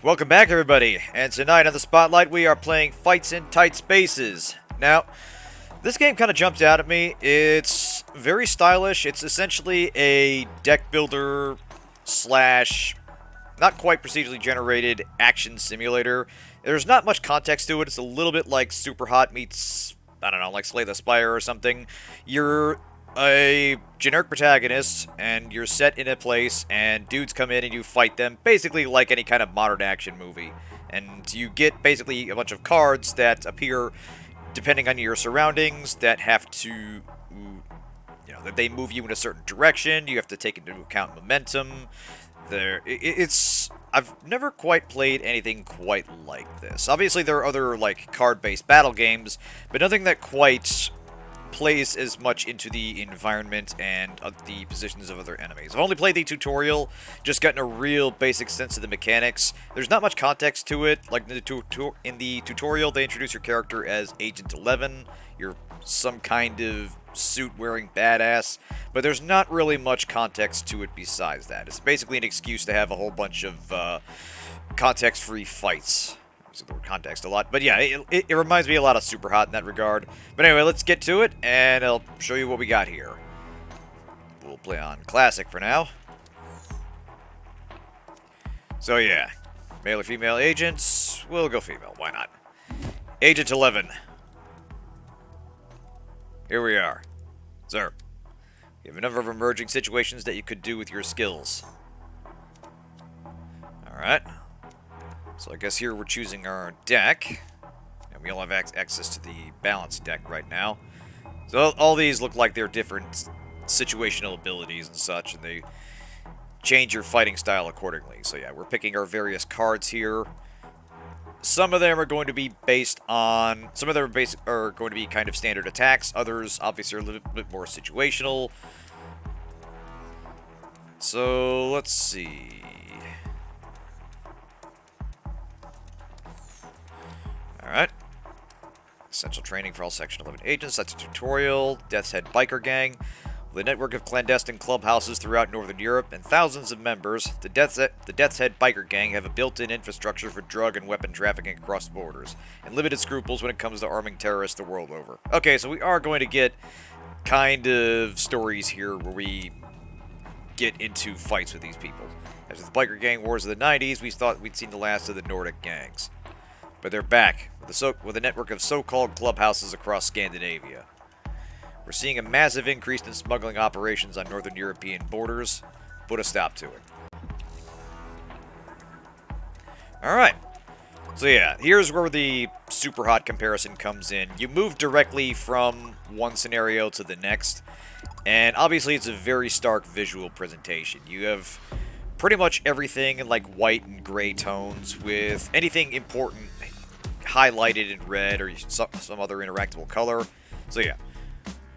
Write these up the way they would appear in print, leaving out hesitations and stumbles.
Welcome back, everybody, and tonight on the Spotlight we are playing Fights in Tight Spaces. Now, this game kind of jumped out at me. It's very stylish. It's essentially a deck builder slash not quite procedurally generated action simulator. There's not much context to it. It's a little bit like Super Hot meets, I don't know, like Slay the Spire or something. You're a generic protagonist, and you're set in a place, and dudes come in and you fight them, basically like any kind of modern action movie. And you get basically a bunch of cards that appear depending on your surroundings that have to, that they move you in a certain direction. You have to take into account momentum. I've never quite played anything quite like this. Obviously, there are other, like, card-based battle games, but nothing that quite plays as much into the environment and the positions of other enemies. I've only played the tutorial, just gotten a real basic sense of the mechanics. There's not much context to it. Like in the tutorial, they introduce your character as Agent 11. You're some kind of suit-wearing badass, but there's not really much context to it besides that. It's basically an excuse to have a whole bunch of context-free fights. Use the word context a lot, but yeah, it reminds me a lot of Super Hot in that regard. But anyway, let's get to it, and I'll show you what we got here. We'll play on Classic for now. So yeah, male or female agents, we'll go female, why not? Agent 11. Here we are. Sir, you have a number of emerging situations that you could do with your skills. Alright. So I guess here we're choosing our deck, and we all have access to the balanced deck right now. So all these look like they're different situational abilities and such, and they change your fighting style accordingly. So yeah, we're picking our various cards here. Some of them are going to be based on, some of them are going to be kind of standard attacks. Others obviously are a little bit more situational. So let's see. Alright. Essential training for all Section 11 agents. That's a tutorial. Death's Head Biker Gang. With a network of clandestine clubhouses throughout Northern Europe and thousands of members, the Death's Head Biker Gang have a built-in infrastructure for drug and weapon trafficking across borders, and limited scruples when it comes to arming terrorists the world over. Okay, so we are going to get kind of stories here where we get into fights with these people. After the Biker Gang wars of the 90s, we thought we'd seen the last of the Nordic gangs. But they're back, with a network of so-called clubhouses across Scandinavia. We're seeing a massive increase in smuggling operations on northern European borders. Put a stop to it. Alright. So yeah, here's where the Super Hot comparison comes in. You move directly from one scenario to the next, and obviously it's a very stark visual presentation. You have pretty much everything in like white and gray tones, with anything important highlighted in red or some other interactable color. So yeah.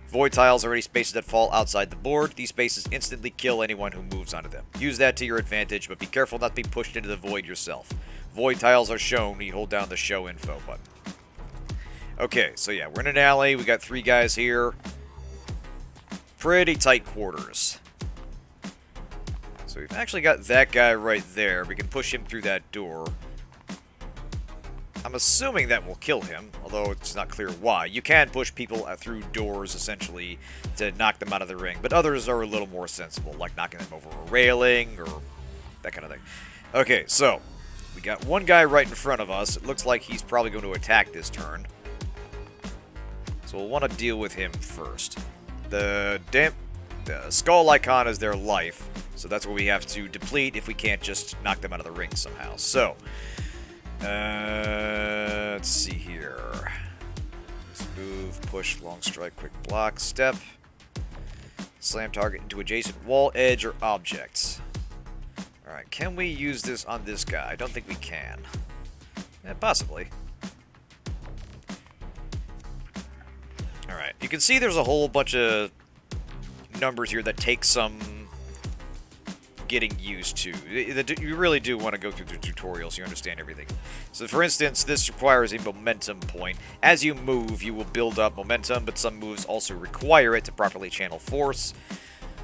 Void tiles are any spaces that fall outside the board. These spaces instantly kill anyone who moves onto them. Use that to your advantage, but be careful not to be pushed into the void yourself. Void tiles are shown when you hold down the show info button. Okay, so yeah, we're in an alley. We got 3 guys here. Pretty tight quarters. So we've actually got that guy right there. We can push him through that door. I'm assuming that will kill him, although it's not clear why. You can push people through doors, essentially, to knock them out of the ring, but others are a little more sensible, like knocking them over a railing, or that kind of thing. Okay, so, we got one guy right in front of us. It looks like he's probably going to attack this turn. So we'll want to deal with him first. The skull icon is their life, so that's what we have to deplete if we can't just knock them out of the ring somehow. So, let's see here. Move, push, long strike, quick block, step. Slam target into adjacent wall, edge, or objects. Alright, can we use this on this guy? I don't think we can. Possibly. Alright, you can see there's a whole bunch of numbers here that take some getting used to. You really do want to go through the tutorial so you understand everything. So for instance, this requires a momentum point. As you move, you will build up momentum, but some moves also require it to properly channel force.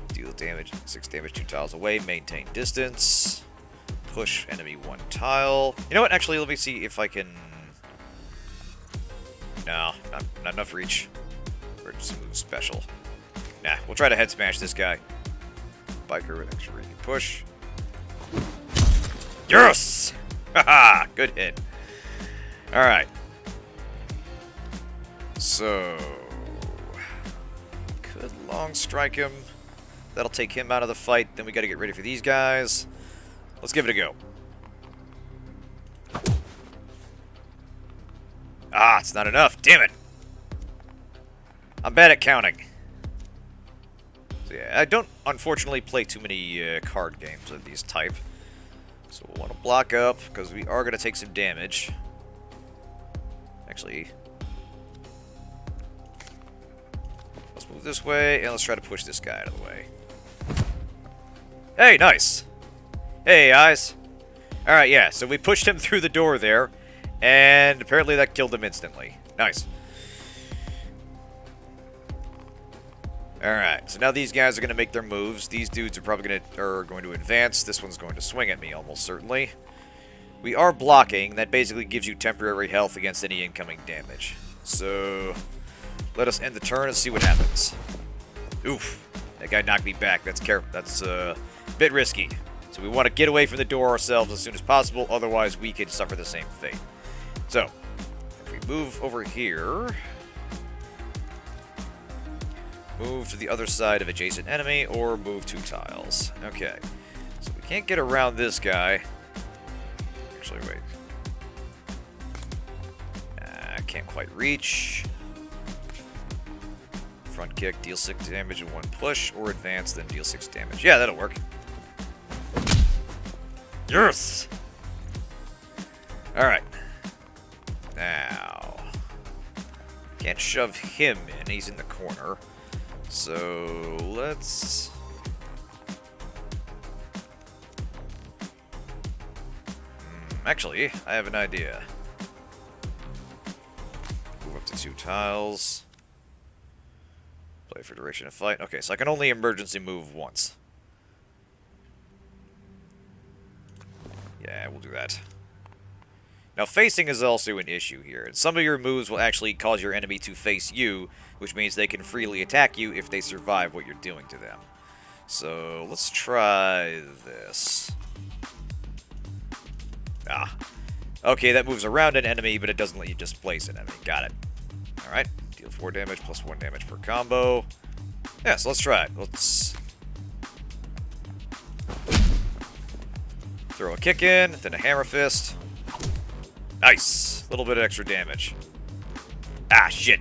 Deal damage, 6 damage 2 tiles away, maintain distance. push enemy 1 tile. You know what? Actually, let me see if I can... No, not enough reach. Or just move special. Nah, we'll try to head smash this guy. Biker with extra reach. Push. Yes! Haha! Good hit. Alright. So... could long strike him. That'll take him out of the fight. Then we gotta get ready for these guys. Let's give it a go. Ah, it's not enough. Damn it. I'm bad at counting. So yeah, I don't, unfortunately, play too many card games of these type. So we'll want to block up, because we are going to take some damage. Actually, let's move this way, and let's try to push this guy out of the way. Hey, nice! Hey, guys! Alright, yeah, so we pushed him through the door there, and apparently that killed him instantly. Nice. Alright, so now these guys are going to make their moves. These dudes are probably going to advance. This one's going to swing at me, almost certainly. We are blocking. That basically gives you temporary health against any incoming damage. So, let us end the turn and see what happens. Oof. That guy knocked me back. That's a bit risky. So we want to get away from the door ourselves as soon as possible, otherwise we could suffer the same fate. So, if we move over here... move to the other side of adjacent enemy, or move 2 tiles. Okay. So we can't get around this guy. Actually, wait. I can't quite reach. Front kick, deal 6 damage in 1 push, or advance, then deal 6 damage. Yeah, that'll work. Yes! Alright. Now... can't shove him in, he's in the corner. So, let's... actually, I have an idea. Move up to 2 tiles. Play for duration of fight. Okay, so I can only emergency move once. Yeah, we'll do that. Now, facing is also an issue here, and some of your moves will actually cause your enemy to face you, which means they can freely attack you if they survive what you're doing to them. So, let's try this. Ah. Okay, that moves around an enemy, but it doesn't let you displace an enemy. Got it. Alright, deal 4 damage plus 1 damage per combo. Yeah, so let's try it. Let's... throw a kick in, then a hammer fist. Nice! A little bit of extra damage. Ah, shit.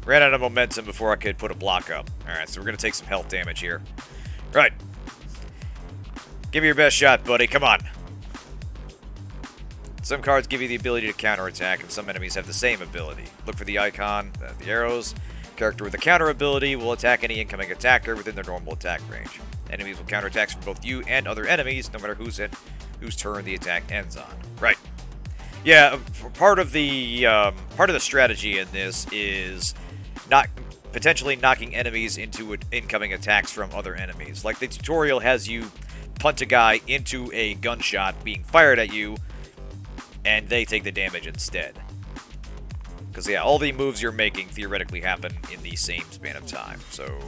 Ran out of momentum before I could put a block up. Alright, so we're going to take some health damage here. Right. Give me your best shot, buddy. Come on. Some cards give you the ability to counterattack, and some enemies have the same ability. Look for the icon, the arrows. Character with the counter ability will attack any incoming attacker within their normal attack range. Enemies will counterattack from both you and other enemies, no matter whose turn the attack ends on. Right. Yeah, part of the strategy in this is potentially knocking enemies into incoming attacks from other enemies. Like the tutorial has you punt a guy into a gunshot being fired at you, and they take the damage instead. Because yeah, all the moves you're making theoretically happen in the same span of time. So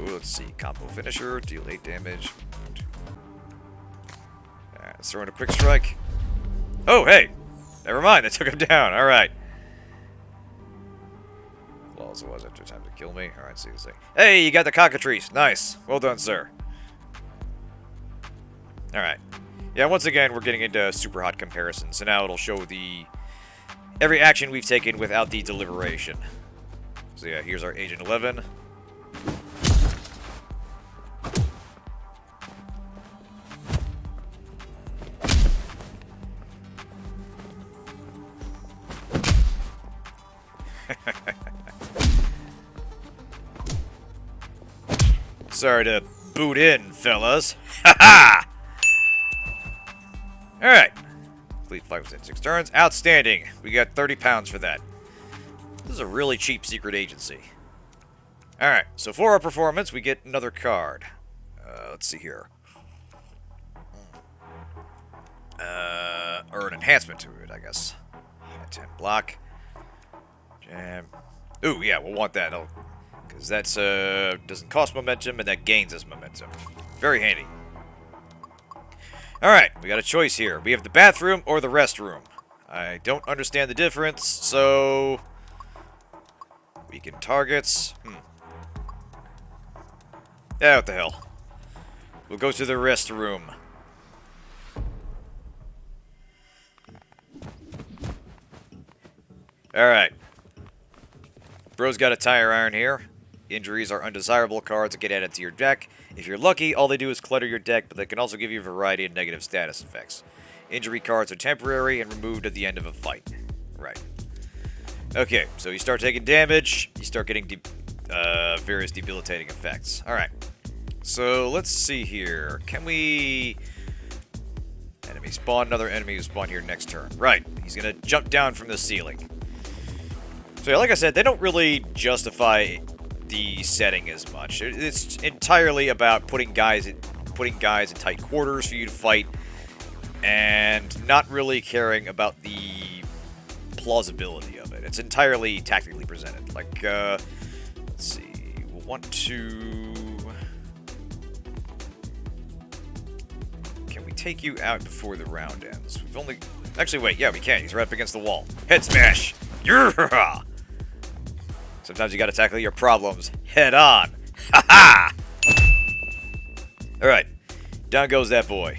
let's see, combo finisher, deal 8 damage. Alright, let's throw in a quick strike. Oh, hey! Never mind, that took him down. Alright. Flawless it was after time to kill me. Alright, see this thing. Hey, you got the cockatrice. Nice. Well done, sir. Alright. Yeah, once again, we're getting into super hot comparisons. So now it'll show every action we've taken without the deliberation. So yeah, here's our Agent 11. Sorry to boot in, fellas. Ha ha! Alright. Complete 5 within 6 turns. Outstanding. We got 30 pounds for that. This is a really cheap secret agency. Alright, so for our performance, we get another card. Let's see here. or an enhancement to it, I guess. 10 block. Jam. Ooh, yeah, we'll want that. Because that's, doesn't cost momentum, and that gains us momentum. Very handy. Alright, we got a choice here. We have the bathroom or the restroom. I don't understand the difference, so... Weaken targets. Yeah, what the hell. We'll go to the restroom. Alright. Bro's got a tire iron here. Injuries are undesirable cards that get added to your deck. If you're lucky, all they do is clutter your deck, but they can also give you a variety of negative status effects. Injury cards are temporary and removed at the end of a fight. Right. Okay, so you start taking damage, you start getting various debilitating effects. Alright. So, let's see here. Can we... Enemy spawn, another enemy who spawn here next turn. Right, he's gonna jump down from the ceiling. So yeah, like I said, they don't really justify the setting as much. It's entirely about putting guys in tight quarters for you to fight, and not really caring about the plausibility of it. It's entirely tactically presented. Like, let's see, we'll want to... Can we take you out before the round ends? We've only... Actually, wait, yeah, we can. He's right up against the wall. Head smash! Yeah! Sometimes you gotta tackle your problems head on. Ha ha! Alright. Down goes that boy.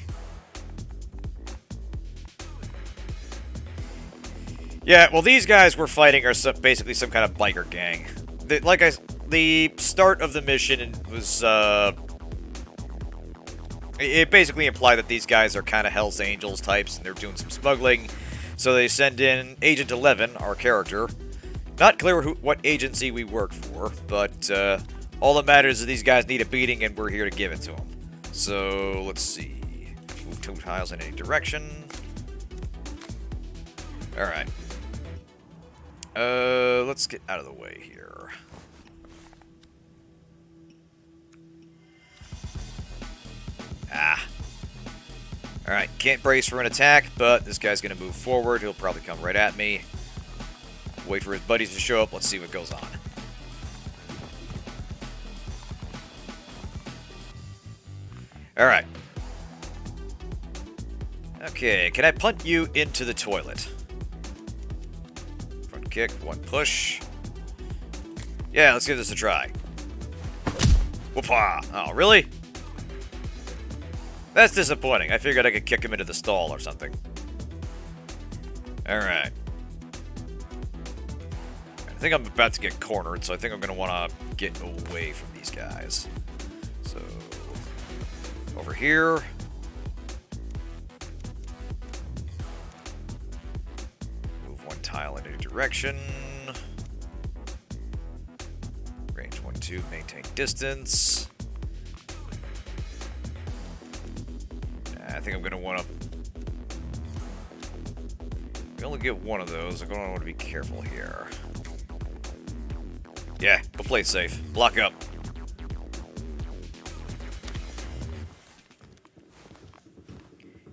Yeah, well, these guys we're fighting are basically some kind of biker gang. The start of the mission was, it basically implied that these guys are kind of Hell's Angels types, and they're doing some smuggling. So they send in Agent 11, our character. Not clear what agency we work for, but all that matters is these guys need a beating, and we're here to give it to them. So, let's see. Move 2 tiles in any direction. Alright. Let's get out of the way here. Ah. Alright, can't brace for an attack, but this guy's gonna move forward. He'll probably come right at me. Wait for his buddies to show up. Let's see what goes on. Alright. Okay, can I punt you into the toilet? Front kick, 1 push. Yeah, let's give this a try. Whoopah! Oh, really? That's disappointing. I figured I could kick him into the stall or something. Alright. I think I'm about to get cornered, so I think I'm going to want to get away from these guys. So, over here. Move 1 tile in any direction. Range 1, 2, maintain distance. I think I'm going to want to... We only get 1 of those. I'm going to want to be careful here. Yeah, go play it safe. Block up.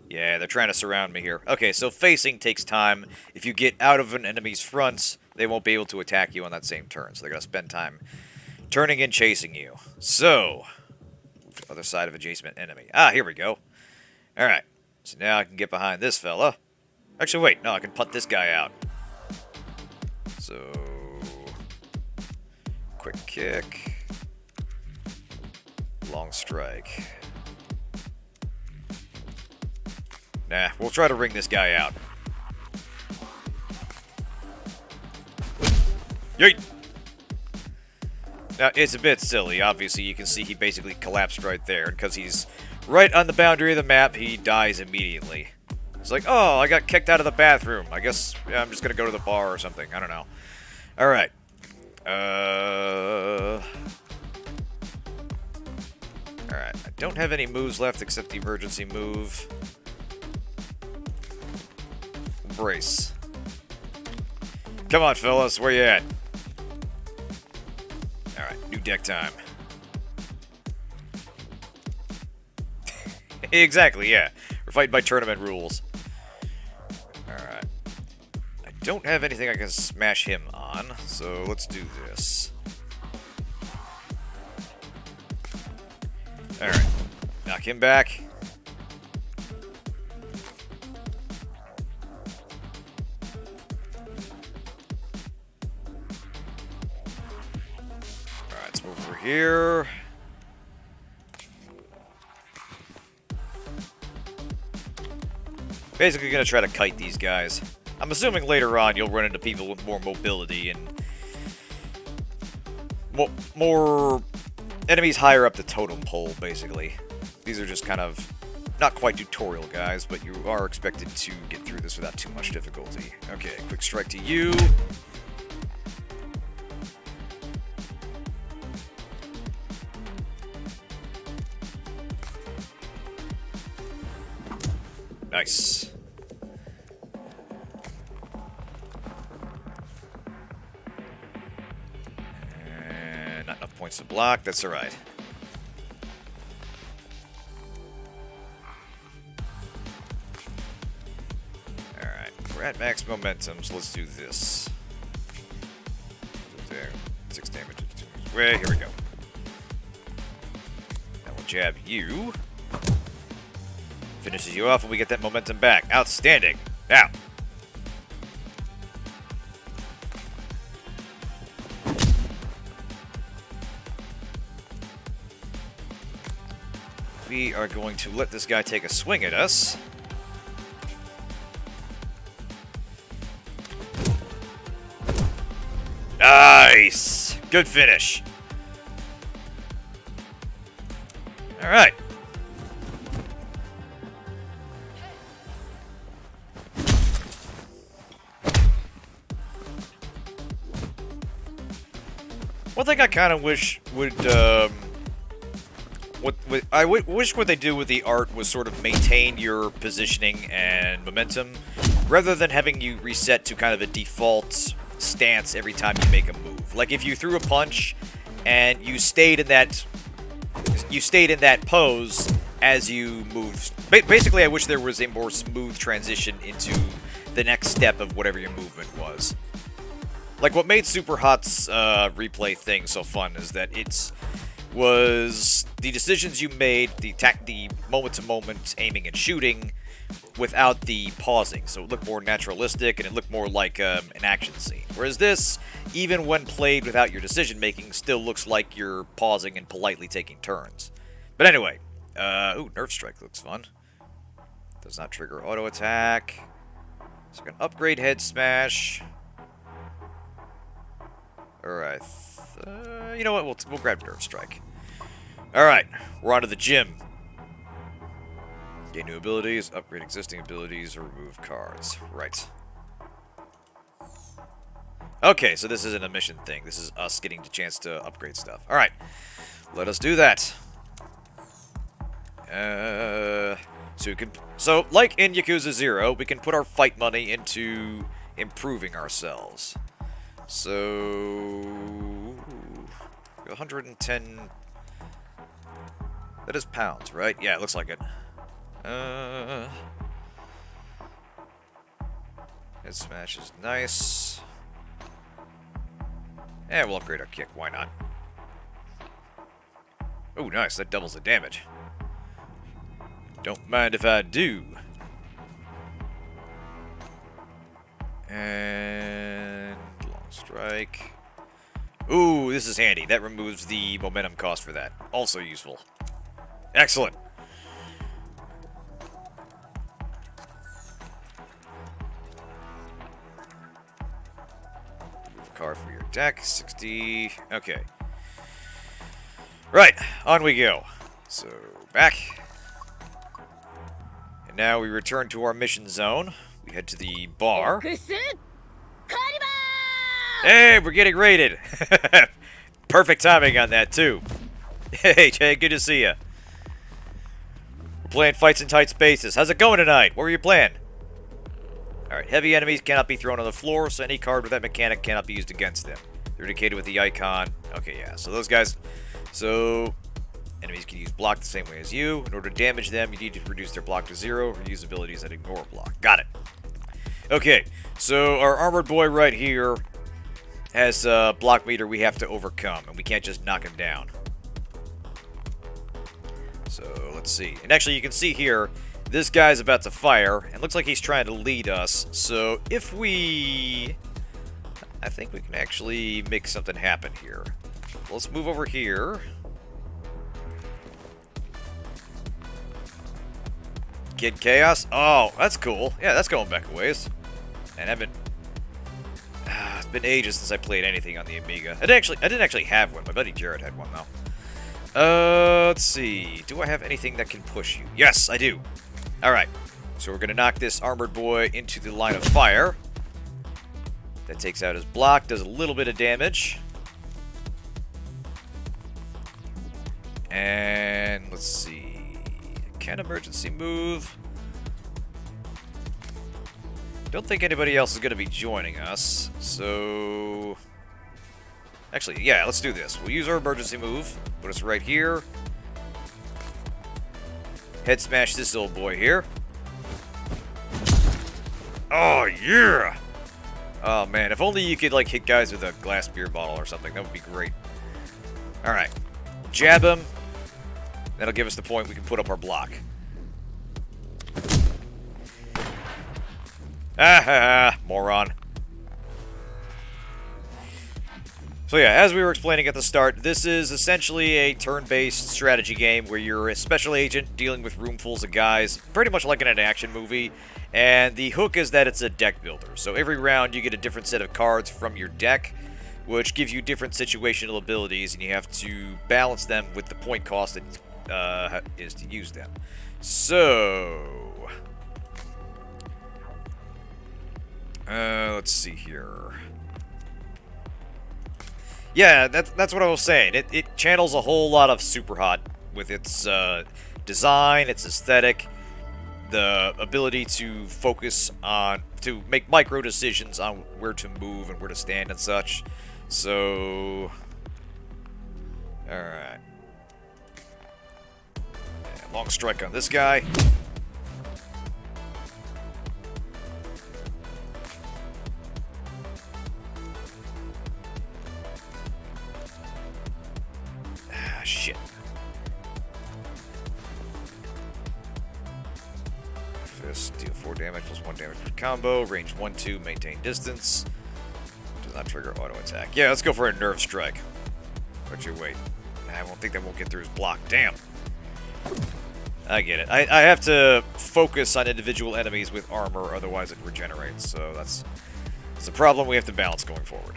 Yeah, they're trying to surround me here. Okay, so facing takes time. If you get out of an enemy's fronts, they won't be able to attack you on that same turn. So they're going to spend time turning and chasing you. So, other side of adjacent enemy. Ah, here we go. Alright, so now I can get behind this fella. Actually, wait, no, I can punt this guy out. So... Quick kick. Long strike. Nah, we'll try to ring this guy out. Yeet! Now, it's a bit silly. Obviously, you can see he basically collapsed right there. And because he's right on the boundary of the map, he dies immediately. It's like, oh, I got kicked out of the bathroom. I guess I'm just going to go to the bar or something. I don't know. Alright. Alright, I don't have any moves left except the emergency move. Brace. Come on, fellas, where you at? Alright, new deck time. Exactly, yeah. We're fighting by tournament rules. don't have anything I can smash him on, so let's do this. Alright. Knock him back. Alright, let's move over here. Basically gonna try to kite these guys. I'm assuming later on you'll run into people with more mobility and more enemies higher up the totem pole, basically. These are just kind of not quite tutorial guys, but you are expected to get through this without too much difficulty. Okay, quick strike to you. Nice. And not enough points to block, that's alright. Alright, we're at max momentum, so let's do this. There, 6 damage. Well, here we go. Now we'll jab you. Finishes you off and we get that momentum back. Outstanding. Now. We are going to let this guy take a swing at us. Nice! Good finish. Alright. One thing I kind of wish would, wish what they do with the art was sort of maintain your positioning and momentum, rather than having you reset to kind of a default stance every time you make a move. Like if you threw a punch and you stayed in that pose as you moved. Basically, I wish there was a more smooth transition into the next step of whatever your movement was. Like, what made Super Hot's replay thing so fun is that it was the decisions you made, the moment-to-moment aiming and shooting, without the pausing. So it looked more naturalistic, and it looked more like an action scene. Whereas this, even when played without your decision-making, still looks like you're pausing and politely taking turns. But anyway, ooh, Nerve Strike looks fun. Does not trigger auto-attack. So I can upgrade Head Smash. Alright, you know what, we'll grab Nerve Strike. Alright, we're on to the gym. Gain new abilities, upgrade existing abilities, or remove cards. Right. Okay, so this isn't a mission thing. This is us getting the chance to upgrade stuff. Alright, let us do that. So, like in Yakuza 0, we can put our fight money into improving ourselves. So, 110, that is pounds, right? Yeah, it looks like it. Head Smash is nice. And we'll upgrade our kick, why not? Oh, nice, that doubles the damage. Don't mind if I do. And long strike. Ooh, this is handy. That removes the momentum cost for that. Also useful. Excellent. Remove a card from your deck. 60. Okay. Right, on we go. So, back. And now we return to our mission zone. We head to the bar. Hey, we're getting raided. Perfect timing on that, too. Hey, Jay, good to see ya. We're playing fights in tight spaces. How's it going tonight? What were you playing? Alright, heavy enemies cannot be thrown on the floor, so any card with that mechanic cannot be used against them. They're indicated with the icon. Okay, yeah, so those guys... So, enemies can use block the same way as you. In order to damage them, you need to reduce their block to 0 or use abilities that ignore block. Got it. Okay, So our armored boy right here has a block meter we have to overcome, and we can't just knock him down. So let's see. And actually, you can see here, this guy's about to fire, and looks like he's trying to lead us. So if we... I think we can actually make something happen here. Let's move over here. Kid Chaos? Oh, that's cool. Yeah, that's going back a ways. And it's been ages since I played anything on the Amiga. I didn't actually have one. My buddy Jared had one, though. Let's see. Do I have anything that can push you? Yes, I do. Alright. So we're going to knock this armored boy into the line of fire. That takes out his block, does a little bit of damage. And let's see. Can emergency move? Don't think anybody else is going to be joining us, so... Actually, yeah, let's do this. We'll use our emergency move. Put us right here. Head smash this old boy here. Oh, yeah! Oh, man, if only you could, like, hit guys with a glass beer bottle or something. That would be great. Alright. Jab him. That'll give us the point we can put up our block. Ah ha ha, moron. So yeah, as we were explaining at the start, this is essentially a turn-based strategy game where you're a special agent dealing with roomfuls of guys, pretty much like in an action movie, and the hook is that it's a deck builder. So every round you get a different set of cards from your deck, which gives you different situational abilities, and you have to balance them with the point cost that is to use them. So... let's see here. Yeah, that's what I was saying. It channels a whole lot of Super Hot with its design, its aesthetic, the ability to focus on, to make micro decisions on where to move and where to stand and such. So, alright. Yeah, long strike on this guy. Shit. Fist, deal 4 damage plus 1 damage per combo. Range 1-2, maintain distance. Does not trigger auto attack. Yeah, let's go for a nerve strike. But you wait. I won't think that won't get through his block. Damn. I get it. I have to focus on individual enemies with armor, otherwise it regenerates. So that's a problem we have to balance going forward.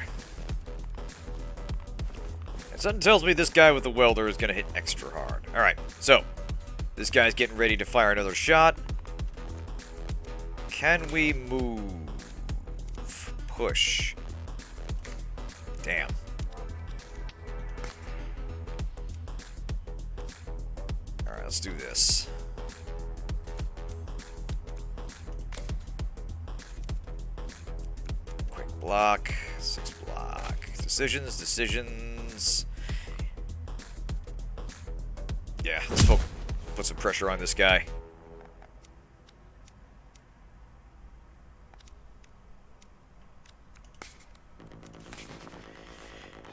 Something tells me this guy with the welder is going to hit extra hard. Alright, so, this guy's getting ready to fire another shot. Can we move? Push. Damn. Alright, let's do this. Quick block. 6 block. Decisions. Yeah, let's put some pressure on this guy.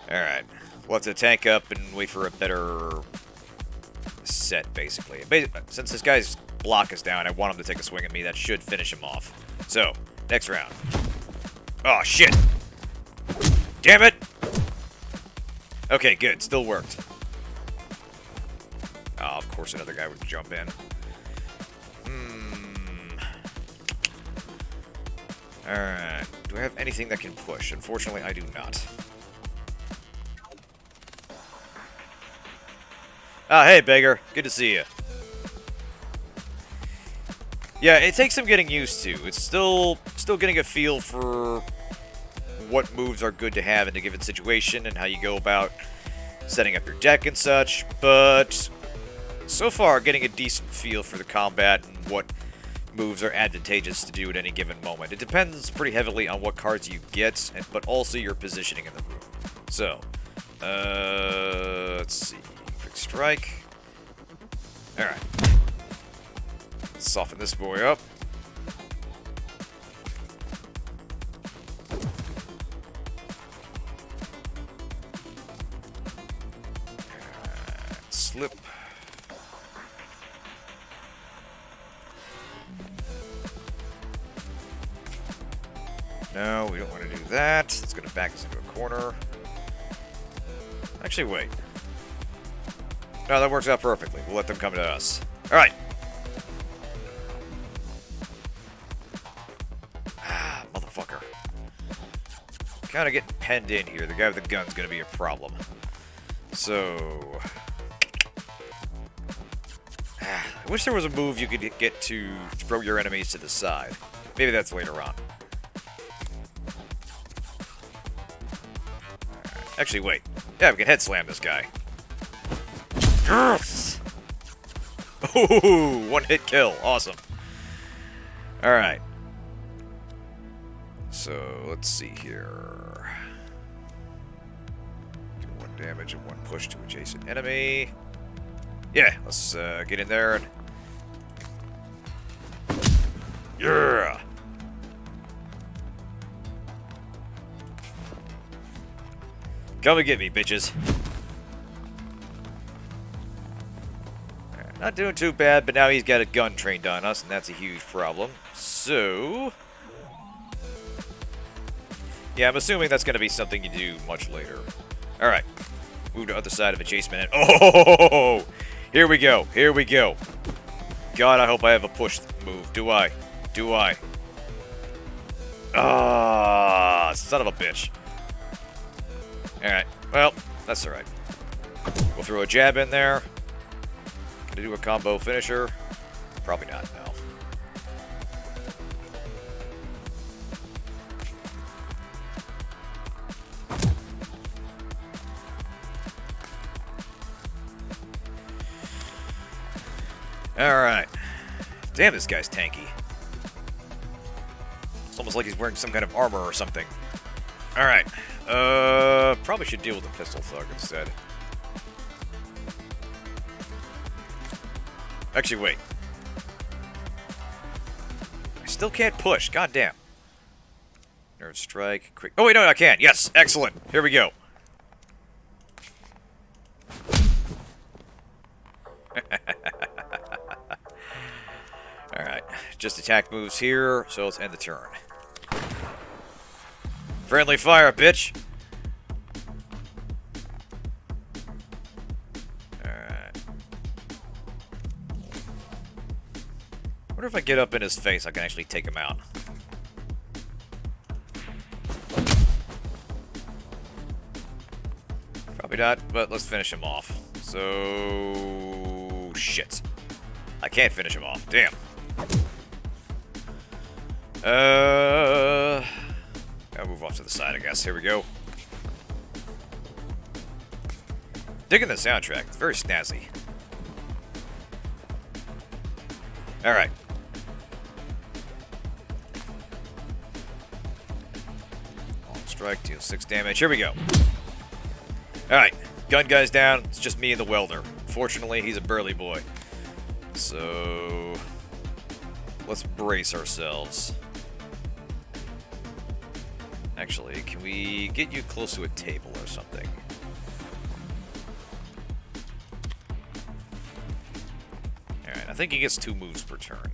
Alright. We'll have to tank up and wait for a better set, basically. Since this guy's block is down, I want him to take a swing at me. That should finish him off. So, next round. Oh, shit! Damn it! Okay, good. Still worked. Oh, of course another guy would jump in. Alright. Do I have anything that can push? Unfortunately, I do not. Ah, hey, beggar. Good to see you. Yeah, it takes some getting used to. It's still getting a feel for what moves are good to have in a given situation and how you go about setting up your deck and such, but so far getting a decent feel for the combat and what moves are advantageous to do at any given moment. It depends pretty heavily on what cards you get, but also your positioning in the room. So, let's see. Quick strike. Alright. Let's soften this boy up. slip. No, we don't want to do that. It's going to back us into a corner. Actually, wait. No, that works out perfectly. We'll let them come to us. Alright. Ah, motherfucker. Kind of getting penned in here. The guy with the gun's going to be a problem. So... I wish there was a move you could get to throw your enemies to the side. Maybe that's later on. Actually, wait. Yeah, we can head slam this guy. Yes! Ooh, one hit kill. Awesome. Alright. So, let's see here. Do 1 damage and 1 push to adjacent enemy. Yeah, let's get in there and... Yeah! Come and get me, bitches. Not doing too bad, but now he's got a gun trained on us, and that's a huge problem. So... yeah, I'm assuming that's going to be something you do much later. Alright. Move to the other side of adjacent. Oh! Here we go. Here we go. God, I hope I have a push move. Do I? Do I? Ah, son of a bitch. Alright, well, that's alright. We'll throw a jab in there. Can I do a combo finisher? Probably not, no. Alright. Damn, this guy's tanky. It's almost like he's wearing some kind of armor or something. Alright. Probably should deal with the pistol thug instead. Actually, wait. I still can't push. God damn. Nerve strike. Quick. Oh, wait, no, I can. Yes, excellent. Here we go. Alright. Just attack moves here, so let's end the turn. Friendly fire, bitch! Alright. I wonder if I get up in his face, I can actually take him out. Probably not, but let's finish him off. So... shit. I can't finish him off. Damn. I'll move off to the side, I guess. Here we go. Digging the soundtrack. It's very snazzy. Alright. Long strike, deal 6 damage. Here we go. Alright. Gun guy's down. It's just me and the welder. Fortunately, he's a burly boy. So... let's brace ourselves. Actually, can we get you close to a table or something? Alright, I think he gets 2 moves per turn.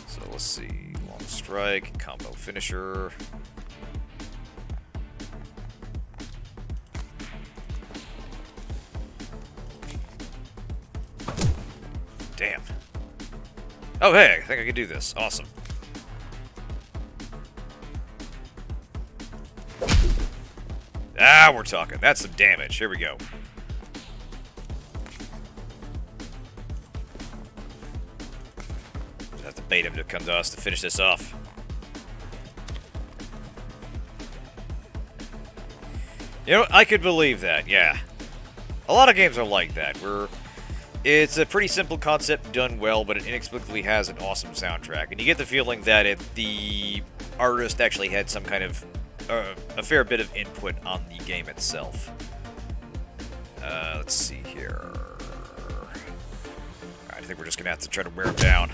So let's see. Long strike, combo finisher. Damn. Oh, hey, I think I can do this. Awesome. Ah, we're talking. That's some damage. Here we go. Just have to bait him to come to us to finish this off. You know, I could believe that, yeah. A lot of games are like that, where it's a pretty simple concept done well, but it inexplicably has an awesome soundtrack. And you get the feeling that the artist actually had some kind of a fair bit of input on the game itself. Let's see here. Alright, I think we're just gonna have to try to wear him down.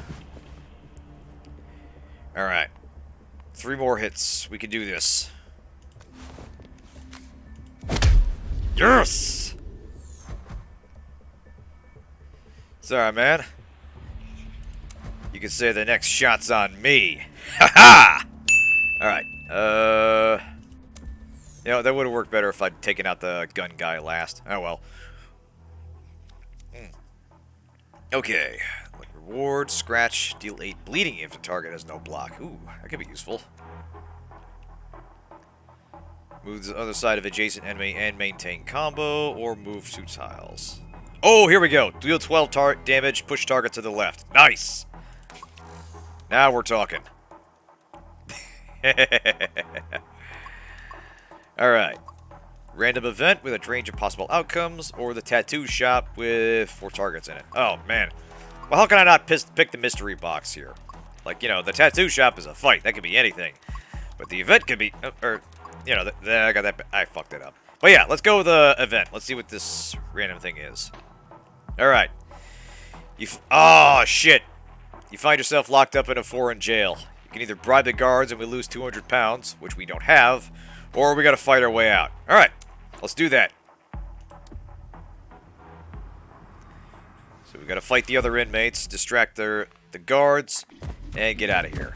Alright. 3 more hits. We can do this. Yes! Sorry, man. You could say the next shot's on me. Ha ha! Alright, you know, that would have worked better if I'd taken out the gun guy last. Oh well. Okay. Reward, scratch, deal 8 bleeding if the target has no block. Ooh, that could be useful. Move to the other side of adjacent enemy and maintain combo, or move 2 tiles. Oh, here we go. Deal 12 damage, push target to the left. Nice! Now we're talking. Alright. Random event with a range of possible outcomes, or the tattoo shop with 4 targets in it. Oh, man. Well, how can I not pick the mystery box here? Like, you know, the tattoo shop is a fight. That could be anything. But the event could be... you know, I got that... I fucked it up. But yeah, let's go with the event. Let's see what this random thing is. Alright. Oh, shit. You find yourself locked up in a foreign jail. You can either bribe the guards and we lose 200 pounds, which we don't have, or we gotta fight our way out. Alright, let's do that. So we gotta fight the other inmates, distract the guards, and get out of here.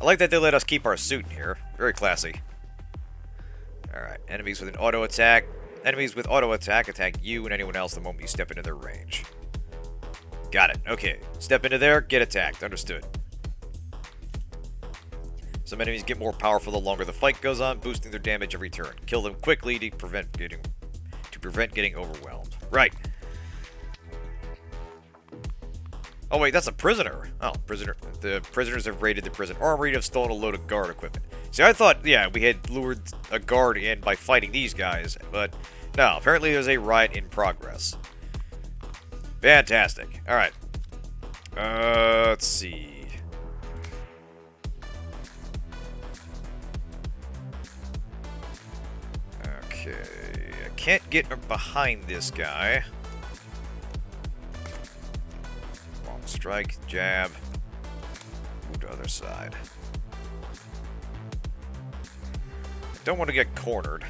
I like that they let us keep our suit in here. Very classy. Alright, enemies with an auto attack. Enemies with auto attack attack you and anyone else the moment you step into their range. Got it. Okay. Step into there, get attacked. Understood. Some enemies get more powerful the longer the fight goes on, boosting their damage every turn. Kill them quickly to prevent getting overwhelmed. Right. Oh wait, that's a prisoner. Oh, prisoner. The prisoners have raided the prison armory and have stolen a load of guard equipment. See, I thought, yeah, we had lured a guard in by fighting these guys, but no. Apparently, there's a riot in progress. Fantastic. Alright. Let's see. Okay. I can't get behind this guy. Long strike, jab. Move to the other side. Don't want to get cornered.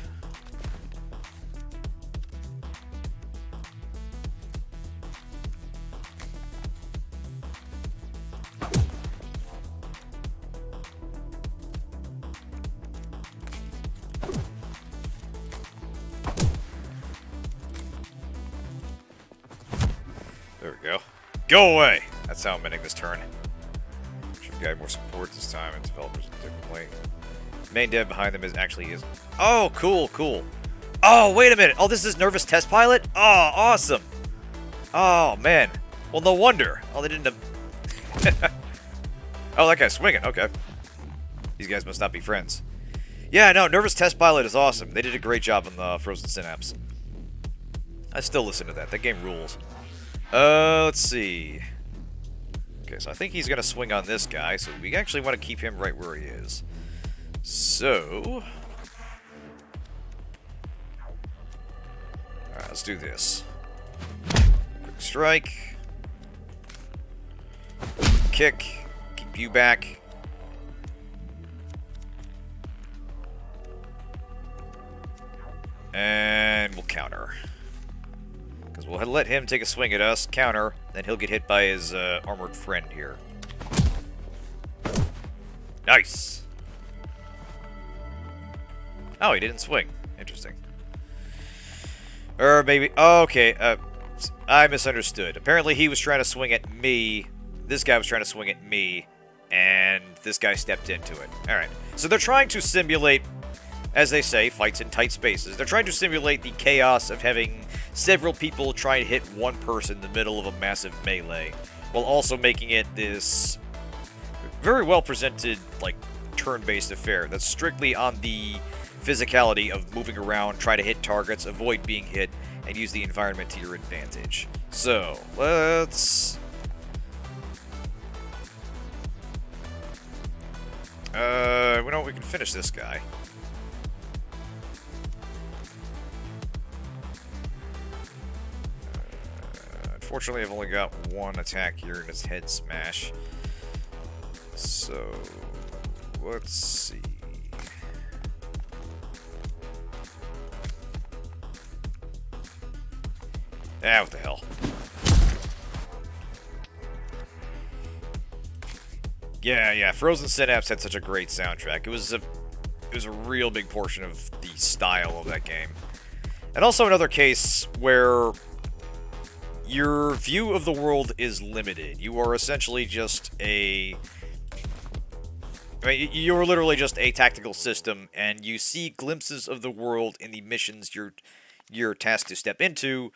There we go. Go away! That's how I'm ending this turn. Should have got more support this time and developers a different way. Main dev behind them is actually his. Oh, cool, cool. Oh, wait a minute. Oh, this is Nervous Test Pilot? Oh, awesome. Oh, man. Well, no wonder. Oh, they didn't have... Oh, that guy's swinging. Okay. These guys must not be friends. Yeah, no, Nervous Test Pilot is awesome. They did a great job on the Frozen Synapse. I still listen to that. That game rules. Let's see. Okay, so I think he's going to swing on this guy, so we actually want to keep him right where he is. So... Alright, let's do this. Quick strike. Kick. Keep you back. And we'll counter. Because we'll let him take a swing at us, counter, then he'll get hit by his armored friend here. Nice! Oh, he didn't swing. Interesting. Or maybe... Oh, okay, I misunderstood. Apparently he was trying to swing at me, this guy was trying to swing at me, and this guy stepped into it. Alright, so they're trying to simulate, as they say, fights in tight spaces. They're trying to simulate the chaos of having several people try to hit one person in the middle of a massive melee, while also making it this very well presented, like, turn-based affair that's strictly on the physicality of moving around, try to hit targets, avoid being hit, and use the environment to your advantage. So, let's... we know we can finish this guy. Unfortunately, I've only got one attack here, and it's head smash. So, let's see. Ah, what the hell. Yeah, Frozen Synapse had such a great soundtrack. It was a real big portion of the style of that game. And also another case where your view of the world is limited. You are essentially just you're literally just a tactical system, and you see glimpses of the world in the missions you're tasked to step into,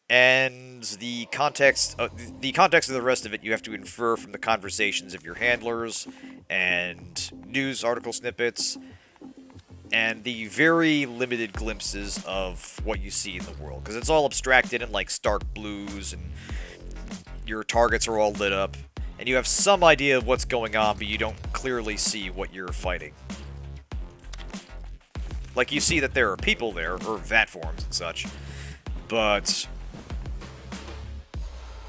and the context of the rest of it you have to infer from the conversations of your handlers and news article snippets and the very limited glimpses of what you see in the world, because it's all abstracted in like stark blues and your targets are all lit up and you have some idea of what's going on, but you don't clearly see what you're fighting. Like, you see that there are people there, or vat forms and such, but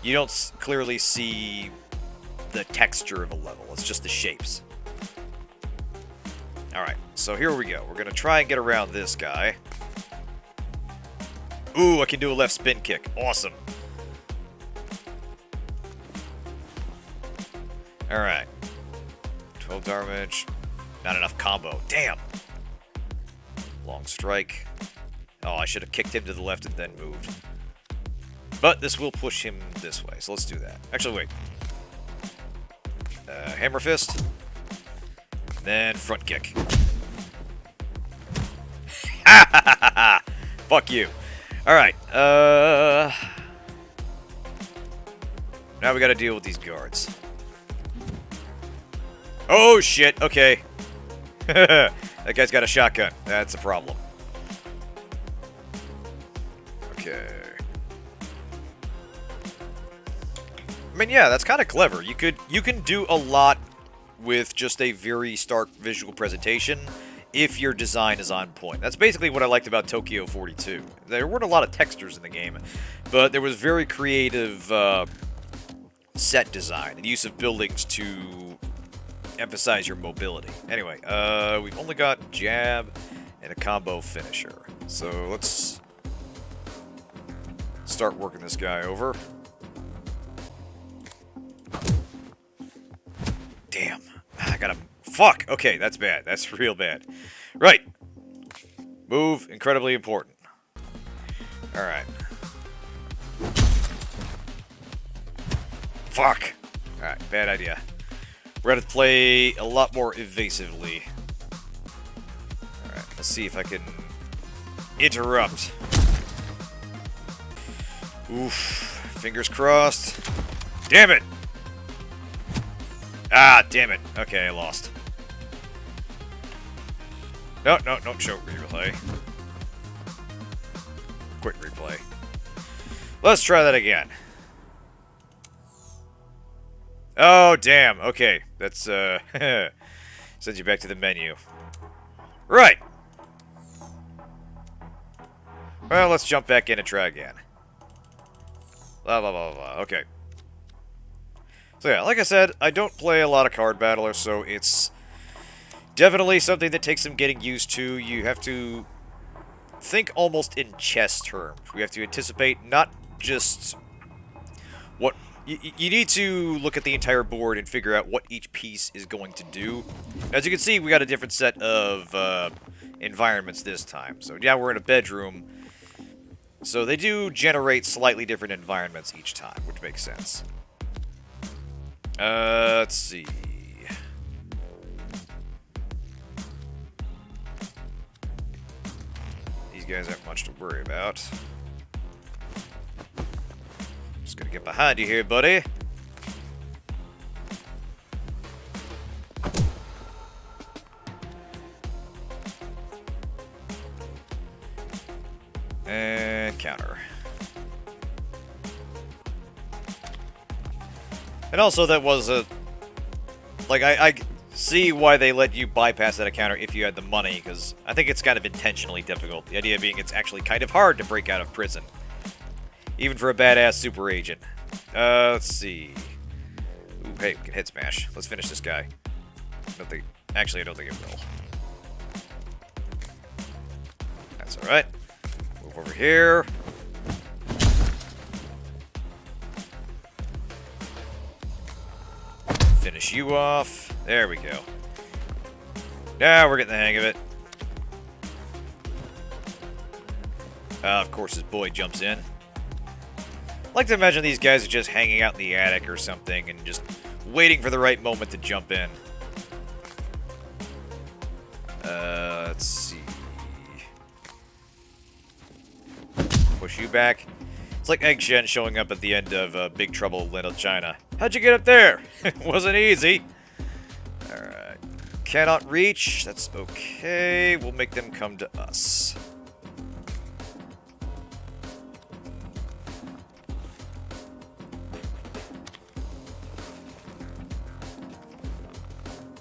you don't clearly see the texture of a level. It's just the shapes. Alright, so here we go. We're going to try and get around this guy. Ooh, I can do a left spin kick. Awesome. Alright. 12 damage. Not enough combo. Damn! Long strike. Oh, I should have kicked him to the left and then moved. But this will push him this way, so let's do that. Actually, wait. Hammer fist. Then front kick. Fuck you. Alright, now we gotta deal with these guards. Oh, shit, okay. That guy's got a shotgun. That's a problem. Okay. I mean, yeah, that's kind of clever. You can do a lot with just a very stark visual presentation if your design is on point. That's basically what I liked about Tokyo 42. There weren't a lot of textures in the game, but there was very creative set design and use of buildings to emphasize your mobility. Anyway, we've only got jab and a combo finisher. So let's start working this guy over. Damn. I gotta... Fuck! Okay, that's bad. That's real bad. Right. Move, incredibly important. Alright. Fuck! Alright, bad idea. We're gonna play a lot more evasively. Alright, let's see if I can interrupt. Oof. Fingers crossed. Damn it! Ah, damn it. Okay, I lost. No, don't show replay. Quick replay. Let's try that again. Oh, damn. Okay, that's, sends you back to the menu. Right. Well, let's jump back in and try again. Blah, blah, blah, blah. Okay. So yeah, like I said, I don't play a lot of card battler, so it's definitely something that takes some getting used to. You have to think almost in chess terms. We have to anticipate not just what... You need to look at the entire board and figure out what each piece is going to do. As you can see, we got a different set of environments this time. So yeah, we're in a bedroom. So they do generate slightly different environments each time, which makes sense. Let's see. These guys aren't much to worry about. Just gonna get behind you here, buddy. And counter. And also, that was a... Like, I see why they let you bypass that counter if you had the money, because I think it's kind of intentionally difficult. The idea being it's actually kind of hard to break out of prison. Even for a badass super agent. Let's see. Ooh, hey, we can head smash. Let's finish this guy. Actually, I don't think it will. That's alright. Move over here. finish you off. There we go. Now we're getting the hang of it. Of course, his boy jumps in. I like to imagine these guys are just hanging out in the attic or something and just waiting for the right moment to jump in. Let's see. Push you back. It's like Egg Shen showing up at the end of Big Trouble in Little China. How'd you get up there? It wasn't easy. Alright. Cannot reach. That's okay. We'll make them come to us.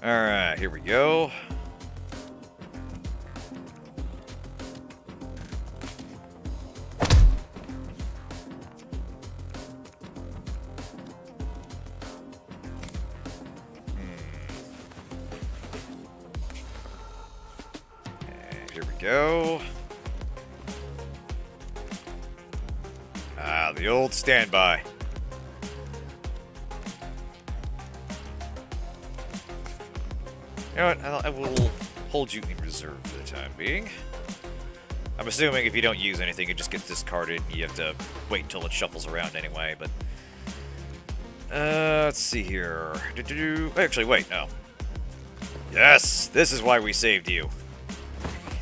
Alright, here we go. And here we go. Ah, the old standby. You know what, I will hold you in reserve for the time being. I'm assuming if you don't use anything, it just gets discarded and you have to wait until it shuffles around anyway, but... let's see here. Actually, wait, no. Yes! This is why we saved you.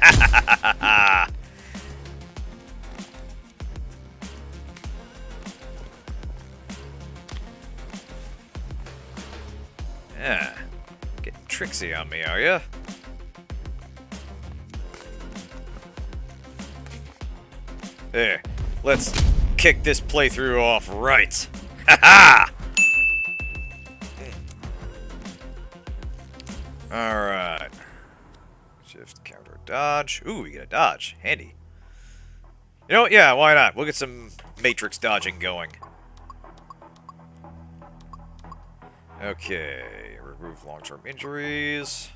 Ha ha ha ha ha! Yeah. Getting tricksy on me, are ya? There. Let's kick this playthrough off right. Ha ha! Alright. Shift, counter, dodge. Ooh, we get a dodge. Handy. You know what? Yeah, why not? We'll get some matrix dodging going. Okay. Remove long-term injuries.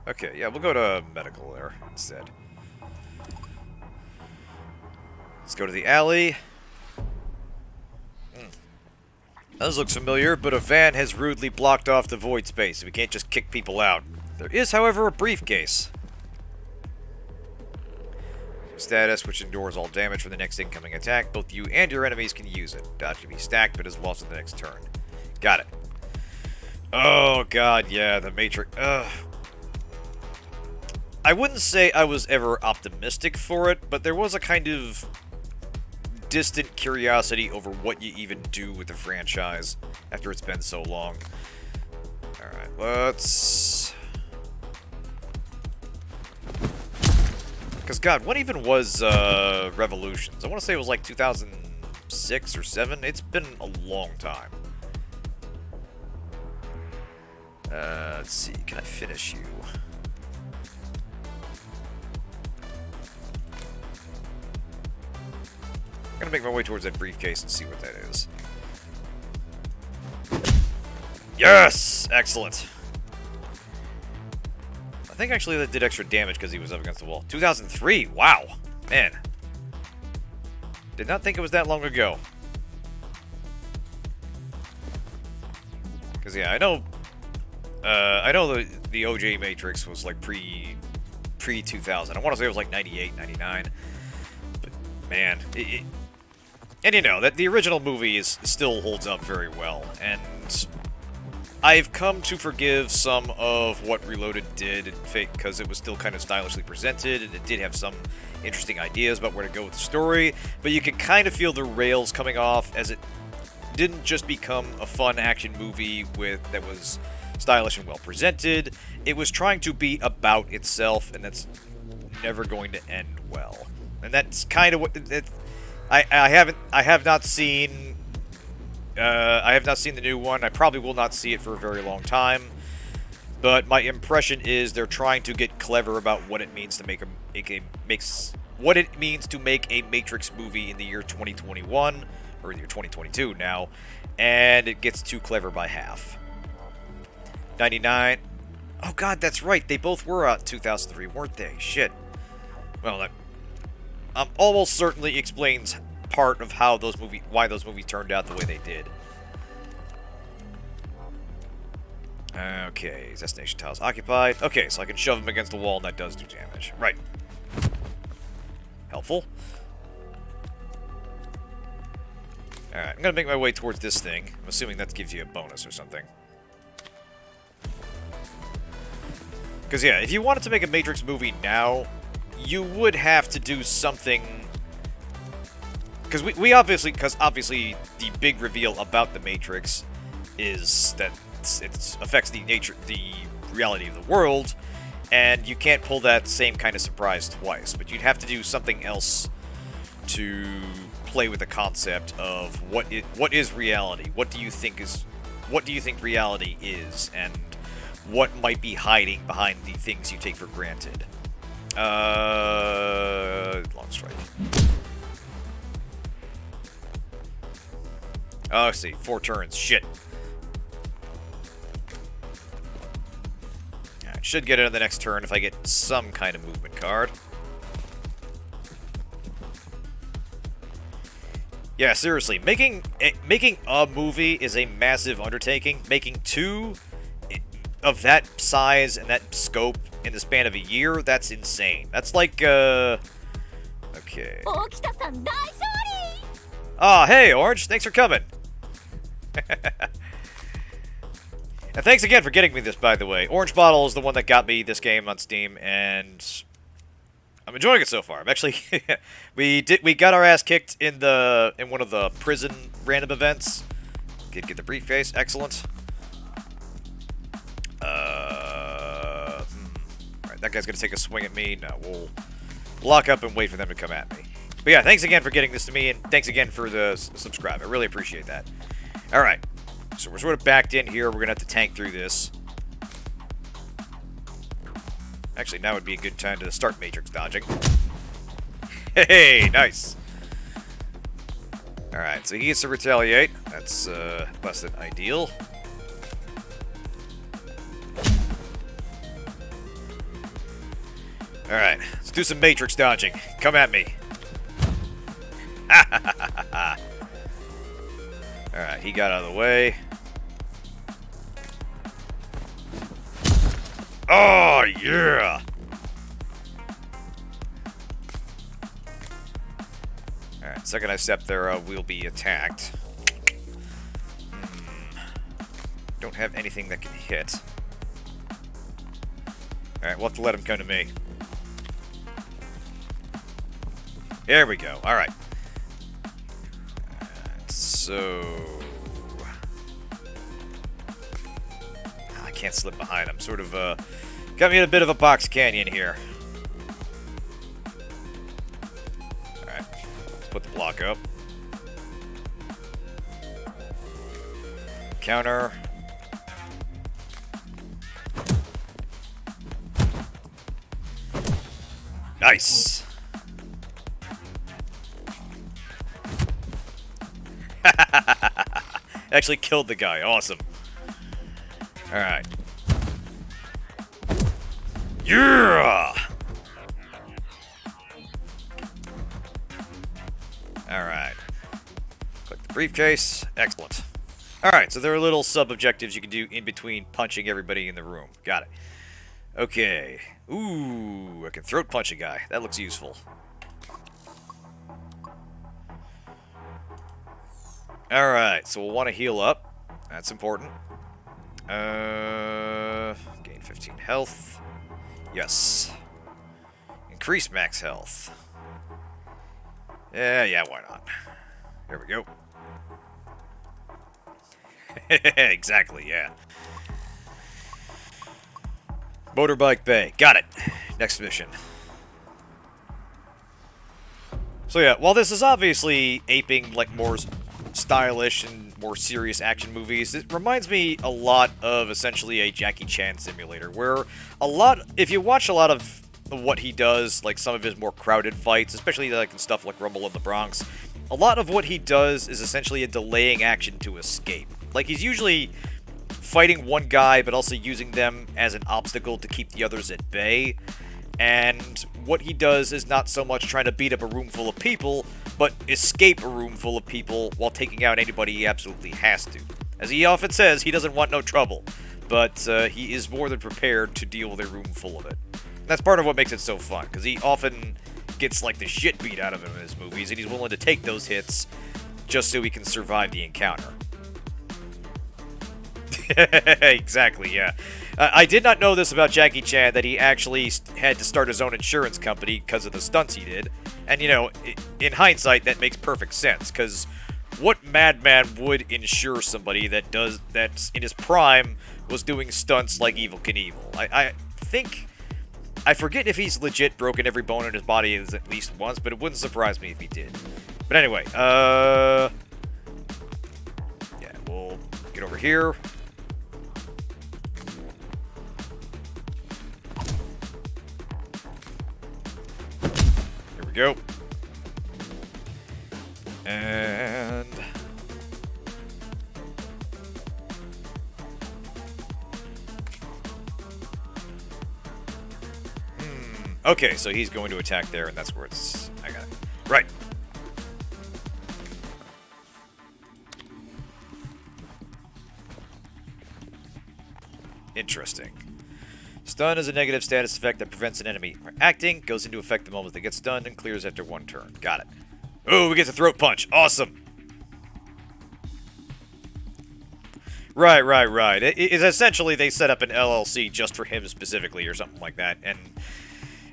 Okay, yeah, we'll go to medical there instead. Let's go to the alley. This looks familiar, but a van has rudely blocked off the void space. We can't just kick people out. There is, however, a briefcase. Status, which endures all damage for the next incoming attack. Both you and your enemies can use it. Dodge can be stacked, but is lost in the next turn. Got it. Oh, God, yeah, the Matrix. I wouldn't say I was ever optimistic for it, but there was a kind of distant curiosity over what you even do with the franchise after it's been so long. Alright, let's... Because, God, what even was Revolutions? I want to say it was like 2006 or 7. It's been a long time. Let's see, can I finish you? I'm gonna make my way towards that briefcase and see what that is. Yes! Excellent. I think actually that did extra damage because he was up against the wall. 2003! Wow! Man. Did not think it was that long ago. Because, yeah, I know the OJ Matrix was like pre-2000. I want to say it was like 98, 99. But, man, and you know, that the original movie still holds up very well, and I've come to forgive some of what Reloaded did, because it was still kind of stylishly presented, and it did have some interesting ideas about where to go with the story, but you could kind of feel the rails coming off as it didn't just become a fun action movie that was stylish and well presented. It was trying to be about itself, and that's never going to end well. And that's kind of what I have not seen the new one. I probably will not see it for a very long time. But my impression is they're trying to get clever about what it means to make a Matrix movie in the year 2021 or in the year 2022 now, and it gets too clever by half. 99. Oh God, that's right. They both were out 2003, weren't they? Shit. Well, that almost certainly explains part of why those movies turned out the way they did. Okay, destination tiles occupied. Okay, so I can shove him against the wall and that does do damage. Right. Helpful. Alright, I'm gonna make my way towards this thing. I'm assuming that gives you a bonus or something. Because, yeah, if you wanted to make a Matrix movie now, you would have to do something... Because we obviously... Because, obviously, the big reveal about the Matrix is that it affects the reality of the world, and you can't pull that same kind of surprise twice. But you'd have to do something else to play with the concept of what is reality? What do you think reality is, and what might be hiding behind the things you take for granted? Long strike. Oh, I see. 4 turns. Shit. I should get it on the next turn if I get some kind of movement card. Yeah, seriously, making a movie is a massive undertaking. Making 2 of that size and that scope in the span of a year, that's insane. That's like, okay. Ah, hey, Orange, thanks for coming. And thanks again for getting me this, by the way. Orange Bottle is the one that got me this game on Steam, and I'm enjoying it so far. I'm actually we got our ass kicked in one of the prison random events. Get the briefcase, excellent. Alright, that guy's gonna take a swing at me. No, we'll lock up and wait for them to come at me. But yeah, thanks again for getting this to me, and thanks again for the subscribe. I really appreciate that. Alright, so we're sort of backed in here. We're gonna have to tank through this. Actually, now would be a good time to start Matrix dodging. Hey, nice! Alright, so he gets to retaliate. That's less than ideal. Alright, let's do some Matrix dodging. Come at me. Alright, he got out of the way. Oh, yeah! Alright, second I step there, we'll be attacked. Don't have anything that can hit. Alright, we'll have to let him come to me. There we go. Alright. So... I can't slip behind him. Sort of, got me in a bit of a box canyon here. Alright. Let's put the block up. Counter. Nice! Actually killed the guy. Awesome. Alright. Yeah! Alright. Click the briefcase. Excellent. Alright, so there are little sub-objectives you can do in between punching everybody in the room. Got it. Okay. Ooh, I can throat punch a guy. That looks useful. Alright, so we'll want to heal up. That's important. Gain 15 health. Yes. Increase max health. Yeah, why not? There we go. Exactly, yeah. Motorbike Bay. Got it. Next mission. So yeah, while this is obviously aping like more stylish and more serious action movies, it reminds me a lot of essentially a Jackie Chan simulator, where if you watch a lot of what he does, like some of his more crowded fights, especially like in stuff like Rumble in the Bronx, a lot of what he does is essentially a delaying action to escape. Like, he's usually fighting one guy, but also using them as an obstacle to keep the others at bay. And what he does is not so much trying to beat up a room full of people, but escape a room full of people while taking out anybody he absolutely has to. As he often says, he doesn't want no trouble. but he is more than prepared to deal with a room full of it. And that's part of what makes it so fun, because he often gets like the shit beat out of him in his movies, and he's willing to take those hits just so he can survive the encounter. Exactly, yeah. I did not know this about Jackie Chan, that he actually had to start his own insurance company because of the stunts he did. And, you know, in hindsight, that makes perfect sense, because what madman would insure somebody that's in his prime was doing stunts like Evel Knievel? I think... I forget if he's legit broken every bone in his body at least once, but it wouldn't surprise me if he did. But anyway, yeah, we'll get over here. Here we go. And... okay, so he's going to attack there, and that's where it's... I got it. Right. Interesting. Stun is a negative status effect that prevents an enemy from acting, goes into effect the moment they get stunned, and clears after one turn. Got it. Oh, we get the throat punch. Awesome. Right. It's essentially they set up an LLC just for him specifically or something like that, and...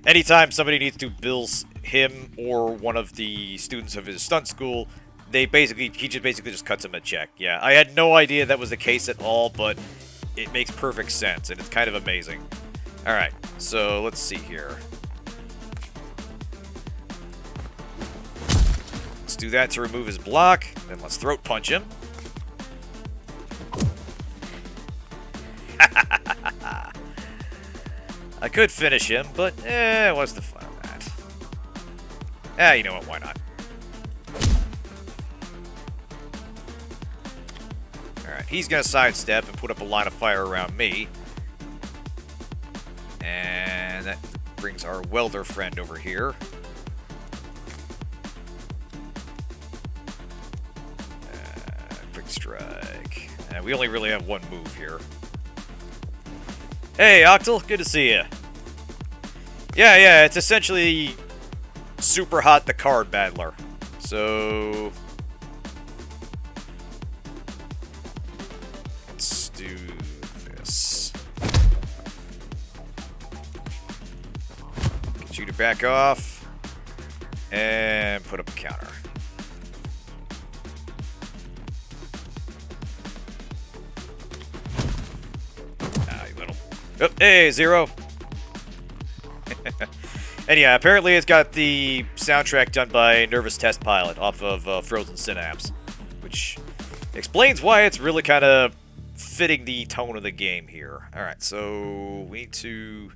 anytime somebody needs to bill him or one of the students of his stunt school, he just basically cuts him a check. Yeah, I had no idea that was the case at all, but it makes perfect sense, and it's kind of amazing. Alright, so let's see here. Let's do that to remove his block, then let's throat punch him. I could finish him, but, what's the fun of that? You know what, why not? Alright, he's gonna sidestep and put up a line of fire around me. And that brings our welder friend over here. Quick strike. We only really have one move here. Hey, Octal, good to see you. Yeah, it's essentially Super Hot the Card Battler. So... let's do this. Get you to back off. And put up a counter. Oh, hey, Zero. And yeah, apparently it's got the soundtrack done by Nervous Test Pilot off of Frozen Synapse, which explains why it's really kind of fitting the tone of the game here. Alright, so we need to...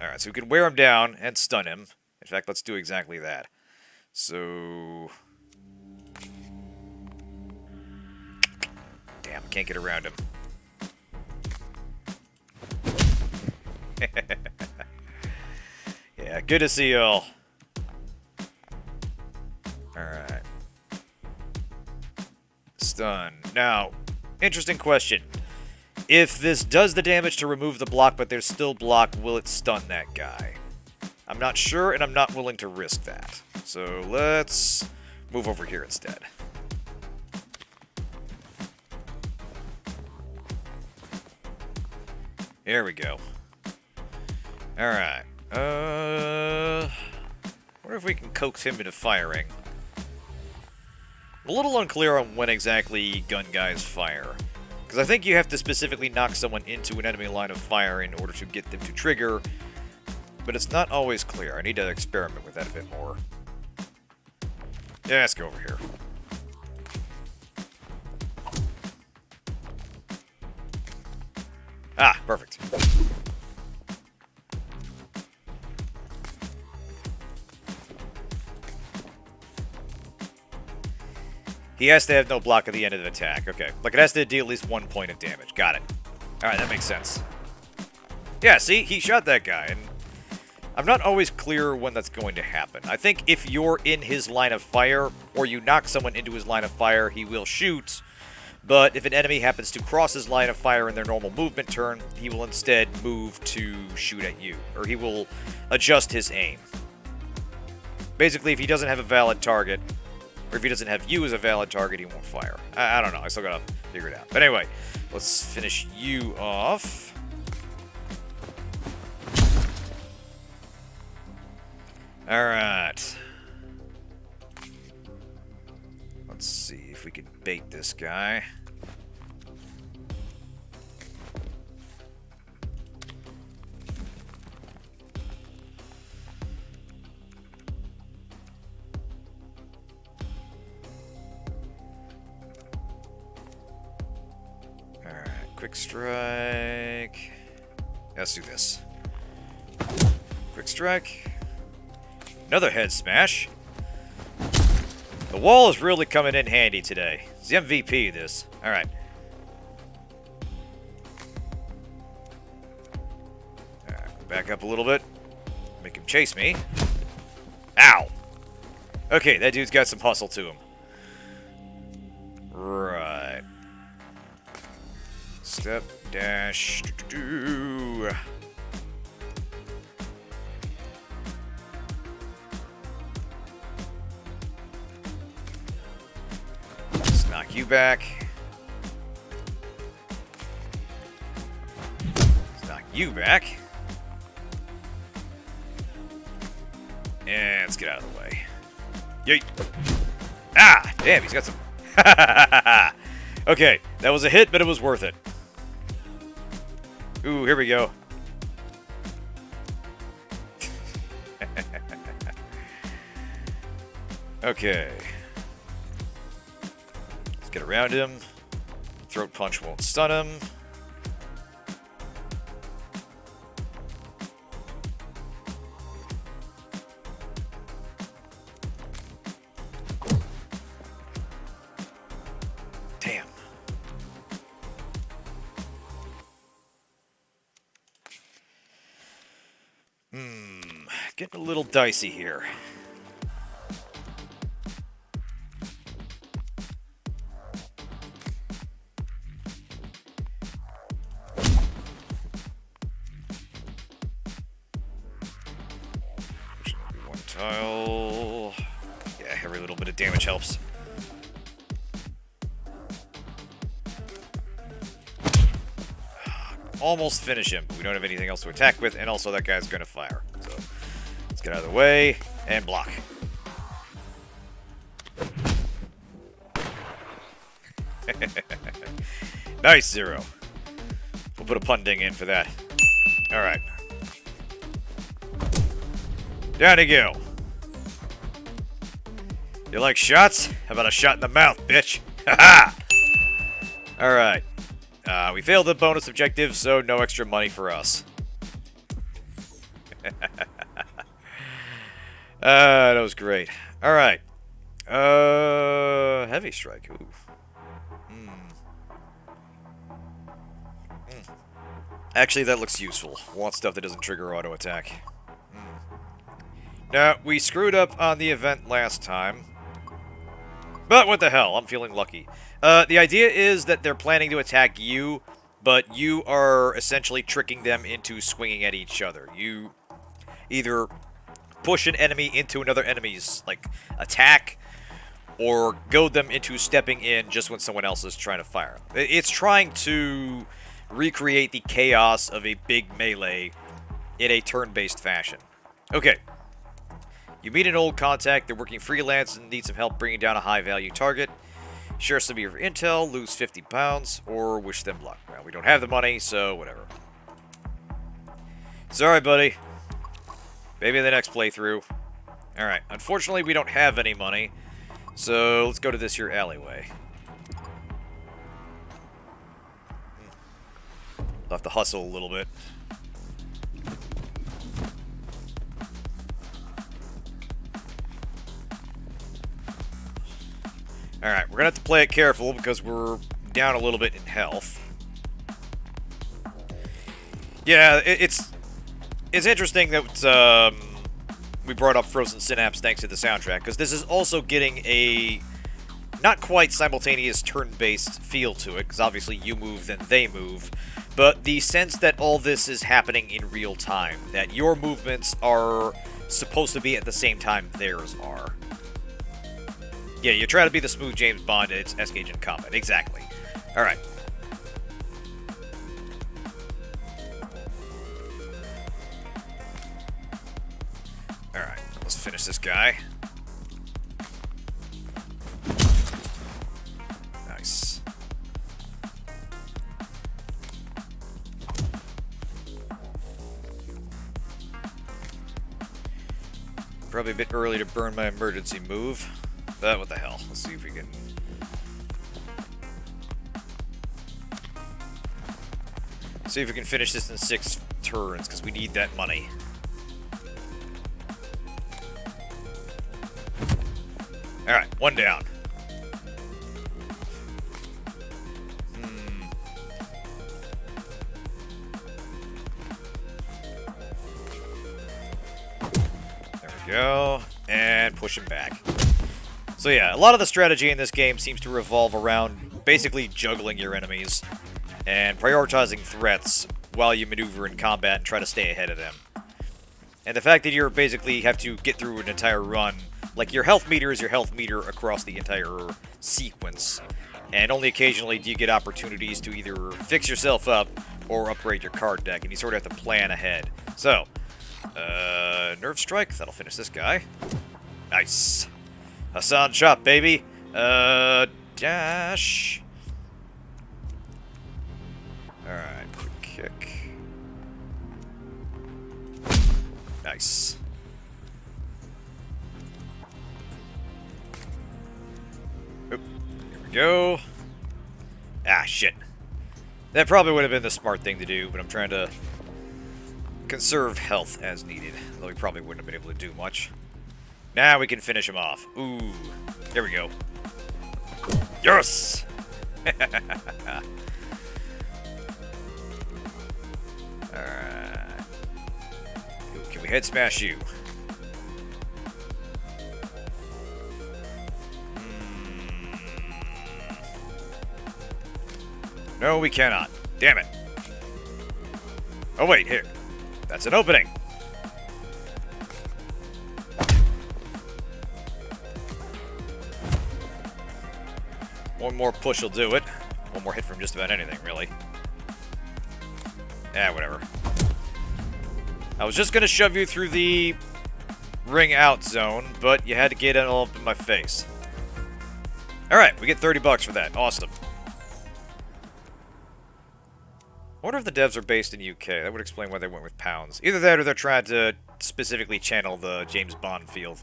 alright, so we can wear him down and stun him. In fact, let's do exactly that. So... damn, I can't get around him. Yeah, good to see y'all. Alright. Stun. Now, interesting question. If this does the damage to remove the block, but there's still block, will it stun that guy? I'm not sure, and I'm not willing to risk that. So let's move over here instead. There we go. Alright. Wonder if we can coax him into firing. I'm a little unclear on when exactly gun guys fire. Because I think you have to specifically knock someone into an enemy line of fire in order to get them to trigger. But it's not always clear. I need to experiment with that a bit more. Yeah, let's go over here. Ah, perfect. He has to have no block at the end of the attack. Okay. Like, it has to deal at least 1 point of damage. Got it. Alright, that makes sense. Yeah, see? He shot that guy, and I'm not always clear when that's going to happen. I think if you're in his line of fire, or you knock someone into his line of fire, he will shoot. But if an enemy happens to cross his line of fire in their normal movement turn, he will instead move to shoot at you, or he will adjust his aim. Basically, if he doesn't have a valid target, or if he doesn't have you as a valid target, he won't fire. I don't know. I still gotta figure it out. But anyway, let's finish you off. Alright. Let's see if we can bait this guy. Alright, quick strike. Let's do this. Quick strike. Another head smash. The wall is really coming in handy today. It's the MVP, this. Alright. Alright, back up a little bit. Make him chase me. Ow! Okay, that dude's got some hustle to him. Right. Step, dash, do. Knock you back. Let's knock you back. And let's get out of the way. Yeet. Ah! Damn, he's got some... Okay, that was a hit, but it was worth it. Ooh, here we go. Okay. Get around him. Throat punch won't stun him. Damn. Getting a little dicey here. Tile. Yeah, every little bit of damage helps. Almost finish him, but we don't have anything else to attack with, and also that guy's gonna fire. So let's get out of the way and block. Nice, Zero. We'll put a pun ding in for that. Alright. Down you go. You like shots? How about a shot in the mouth, bitch? Haha! Alright. We failed the bonus objective, so no extra money for us. That was great. Alright. Heavy strike. Ooh. Actually, that looks useful. Want stuff that doesn't trigger auto attack. Now, we screwed up on the event last time. But what the hell, I'm feeling lucky. The idea is that they're planning to attack you, but you are essentially tricking them into swinging at each other. You either push an enemy into another enemy's, like, attack, or goad them into stepping in just when someone else is trying to fire. It's trying to recreate the chaos of a big melee in a turn-based fashion. Okay. You meet an old contact, they're working freelance and need some help bringing down a high-value target. Share some of your intel, lose 50 pounds, or wish them luck. Well, we don't have the money, so whatever. Sorry, buddy. Maybe in the next playthrough. Alright, unfortunately we don't have any money, so let's go to this here alleyway. I'll have to hustle a little bit. Alright, we're gonna have to play it careful because we're down a little bit in health. Yeah, it's interesting that we brought up Frozen Synapse thanks to the soundtrack, because this is also getting a not quite simultaneous turn-based feel to it, because obviously you move, then they move, but the sense that all this is happening in real time, that your movements are supposed to be at the same time theirs are. Yeah, you try to be the smooth James Bond, and it's S-Gage in combat. Exactly. Alright. Alright, let's finish this guy. Nice. Probably a bit early to burn my emergency move. But what the hell? Let's see if we can... See if we can finish this in 6 turns, because we need that money. Alright, 1 down. There we go. And push him back. So yeah, a lot of the strategy in this game seems to revolve around basically juggling your enemies and prioritizing threats while you maneuver in combat and try to stay ahead of them. And the fact that you basically have to get through an entire run, like your health meter is your health meter across the entire sequence, and only occasionally do you get opportunities to either fix yourself up or upgrade your card deck, and you sort of have to plan ahead. So, Nerve Strike, that'll finish this guy. Nice. Hassan Chop, baby. Dash. Alright, quick kick. Nice. Oop, here we go. Ah, shit. That probably would have been the smart thing to do, but I'm trying to conserve health as needed. Though we probably wouldn't have been able to do much. Now we can finish him off. Ooh. There we go. Yes! Alright. Can we head smash you? No, we cannot. Damn it. Oh, wait, here. That's an opening. One more push will do it. One more hit from just about anything, really. Whatever. I was just gonna shove you through the ring out zone, but you had to get it all up in my face. Alright, we get 30 bucks for that. Awesome. I wonder if the devs are based in UK. That would explain why they went with pounds. Either that or they're trying to specifically channel the James Bond feel.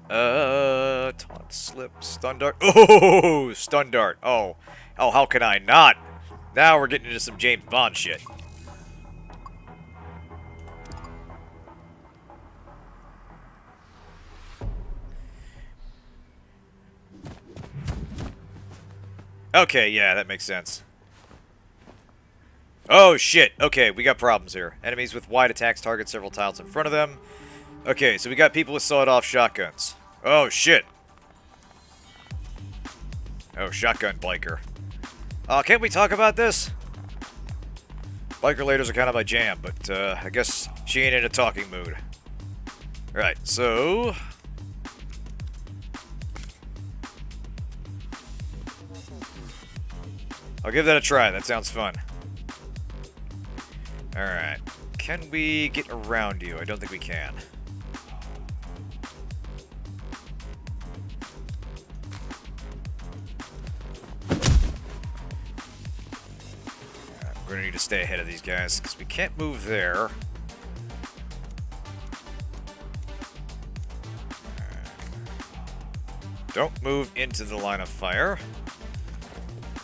Taunt, slip, stun dart. Oh, stun dart. Oh, how can I not? Now we're getting into some James Bond shit. Okay, yeah, that makes sense. Oh, shit. Okay, we got problems here. Enemies with wide attacks target several tiles in front of them. Okay, so we got people with sawed-off shotguns. Oh, shit. Oh, shotgun biker. Can't we talk about this? Biker ladies are kind of my jam, but I guess she ain't in a talking mood. Right, so... I'll give that a try. That sounds fun. Alright. Can we get around you? I don't think we can. We're gonna need to stay ahead of these guys, because we can't move there. Don't move into the line of fire.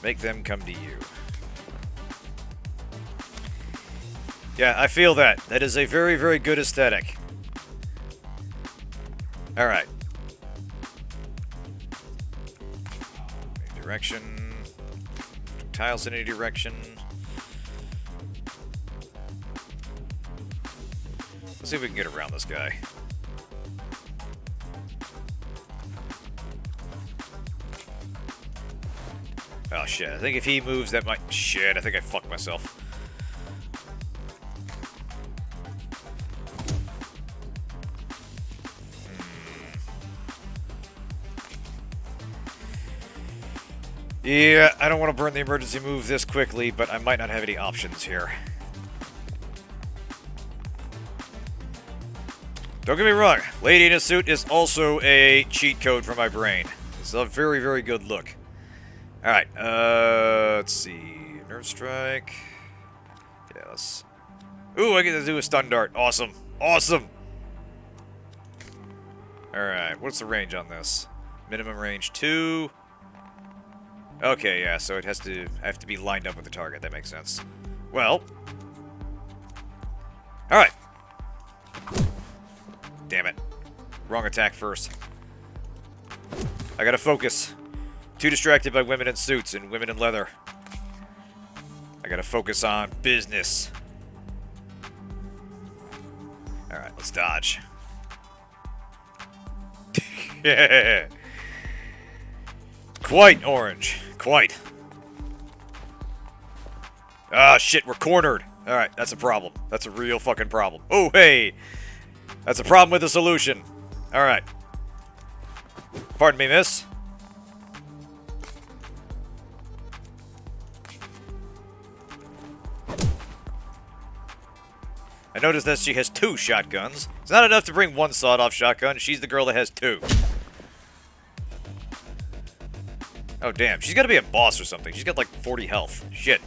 Make them come to you. Yeah, I feel that. That is a very, very good aesthetic. Alright. Any direction. Tiles in any direction. Let's see if we can get around this guy. shit. I think if he moves, that might... Shit, I think I fucked myself. Yeah, I don't want to burn the emergency move this quickly, but I might not have any options here. Don't get me wrong, Lady in a Suit is also a cheat code for my brain. It's a very, very good look. Alright, let's see. Nerve Strike. Yeah, let's... Ooh, I get to do a stun dart. Awesome. Awesome! Alright, what's the range on this? Minimum range 2. Okay, yeah, so it has to... I have to be lined up with the target. That makes sense. Well... Alright. Damn it. Wrong attack first. I gotta focus. Too distracted by women in suits and women in leather. I gotta focus on business. Alright, let's dodge. Yeah. Quite orange. Quite. Ah, shit, we're cornered. Alright, that's a problem. That's a real fucking problem. Oh, hey! That's a problem with a solution. Alright. Pardon me, miss. I noticed that she has 2 shotguns. It's not enough to bring 1 sawed-off shotgun. She's the girl that has 2. Oh, damn. She's gotta be a boss or something. She's got like 40 health. Shit.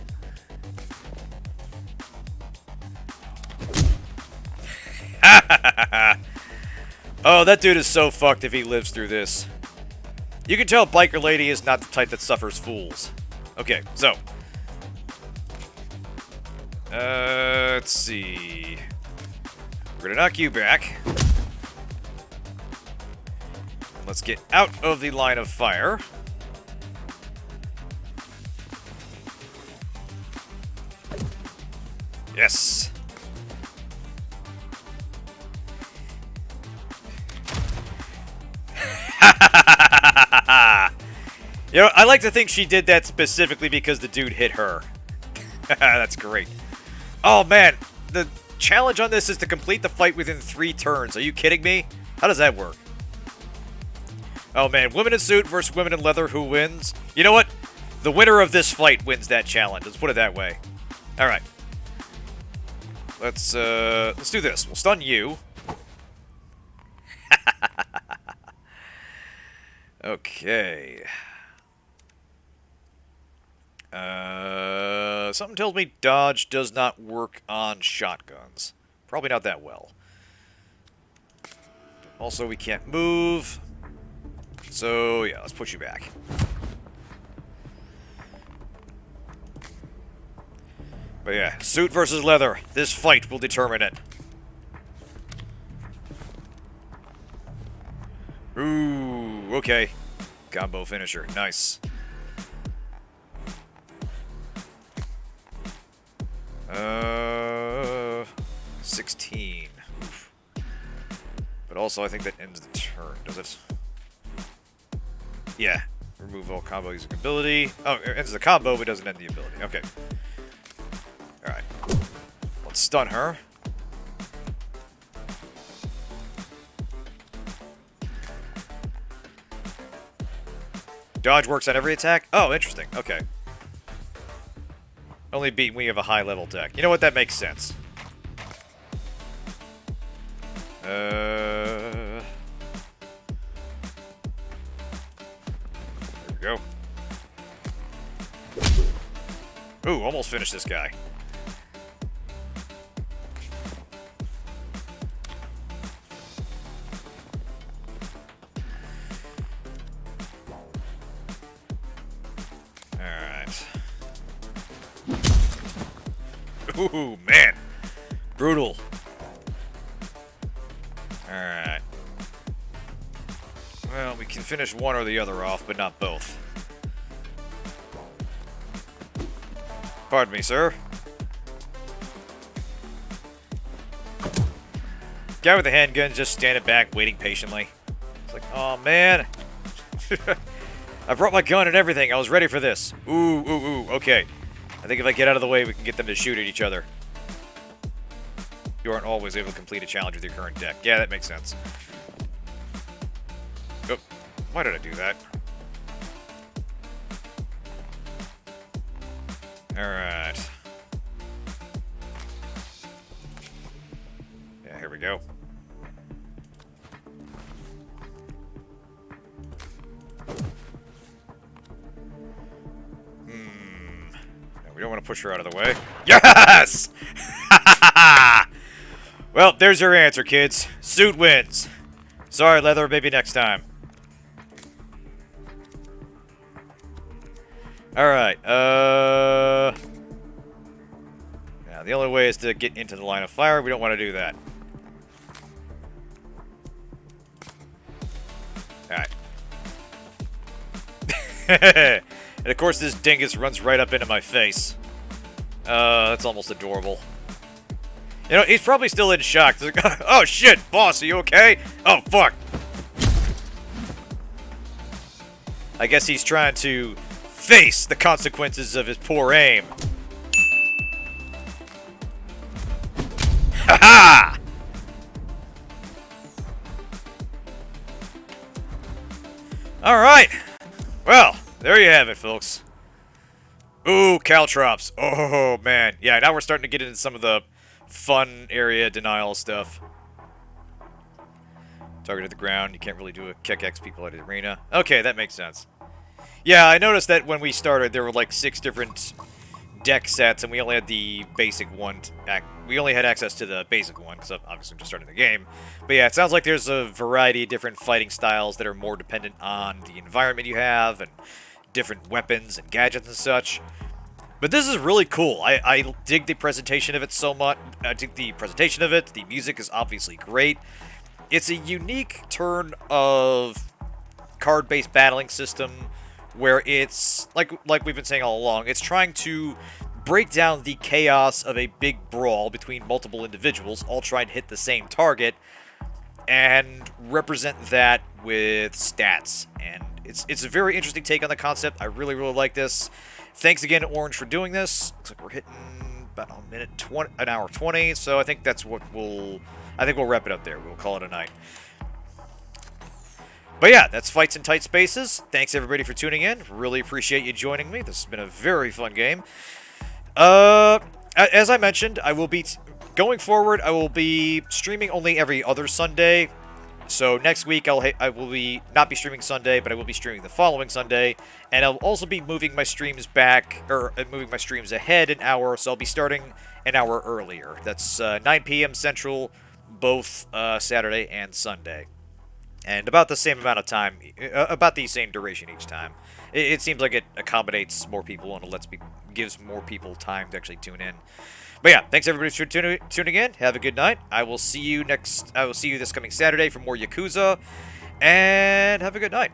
Oh, that dude is so fucked if he lives through this. You can tell Biker Lady is not the type that suffers fools. Okay, so. Let's see. We're gonna knock you back. And let's get out of the line of fire. Yes. You know, I like to think she did that specifically because the dude hit her. That's great. Oh, man. The challenge on this is to complete the fight within 3 turns. Are you kidding me? How does that work? Oh, man. Women in suit versus women in leather. Who wins? You know what? The winner of this fight wins that challenge. Let's put it that way. All right. Let's do this. We'll stun you. Okay. Something tells me dodge does not work on shotguns. Probably not that well. Also, we can't move. So, yeah, let's push you back. But yeah, suit versus leather. This fight will determine it. Ooh, okay. Combo finisher. Nice. 16. Oof. But also, I think that ends the turn. Does it? Yeah. Remove all combo using ability. Oh, it ends the combo, but doesn't end the ability. Okay. Alright. Let's stun her. Dodge works on every attack? Oh, interesting. Okay. Only beat when we have a high level deck. You know what? That makes sense. There we go. Ooh, almost finished this guy. Alright. Ooh, man. Brutal. Alright. Well, we can finish one or the other off, but not both. Pardon me, sir. Guy with the handgun just standing back, waiting patiently. It's like, oh man. I brought my gun and everything. I was ready for this. Ooh. Okay. I think if I get out of the way, we can get them to shoot at each other. You aren't always able to complete a challenge with your current deck. Yeah, that makes sense. Oh, why did I do that? Alright. Yeah, here we go. No, we don't want to push her out of the way. Yes! Well, there's your answer, kids. Suit wins. Sorry, Leather, maybe next time. Alright, now, the only way is to get into the line of fire. We don't want to do that. Alright. And of course, this dingus runs right up into my face. That's almost adorable. You know, he's probably still in shock. Oh shit, boss, are you okay? Oh, fuck. I guess he's trying to face the consequences of his poor aim. Ha-ha! Alright. Well, there you have it, folks. Ooh, caltrops. Oh, man. Yeah, now we're starting to get into some of the fun area denial stuff. Target at the ground. You can't really do a kick X people at the arena. Okay, that makes sense. Yeah, I noticed that when we started, there were like 6 different deck sets, and we only had the basic one. We only had access to the basic one, because obviously I'm just starting the game. But yeah, it sounds like there's a variety of different fighting styles that are more dependent on the environment you have, and different weapons and gadgets and such. But this is really cool. I dig the presentation of it so much. I dig the presentation of it. The music is obviously great. It's a unique turn of card-based battling system where it's, like we've been saying all along, it's trying to break down the chaos of a big brawl between multiple individuals, all trying to hit the same target, and represent that with stats. And it's a very interesting take on the concept. I really like this. Thanks again to Orange for doing this. Looks like we're hitting about an hour 20, so I think that's what we'll wrap it up there. We'll call it a night. But yeah, that's Fights in Tight Spaces. Thanks everybody for tuning in. Really appreciate you joining me. This has been a very fun game. As I mentioned, I will be going forward. I will be streaming only every other Sunday. So next week I will not be streaming Sunday, but I will be streaming the following Sunday, and I'll also be moving my streams back, or moving my streams ahead an hour. So I'll be starting an hour earlier. That's 9 p.m. Central, both Saturday and Sunday. And about the same amount of time, about the same duration each time. It seems like it accommodates more people and gives more people time to actually tune in. But yeah, thanks everybody for tuning in. Have a good night. I will see you this coming Saturday for more Yakuza. And have a good night.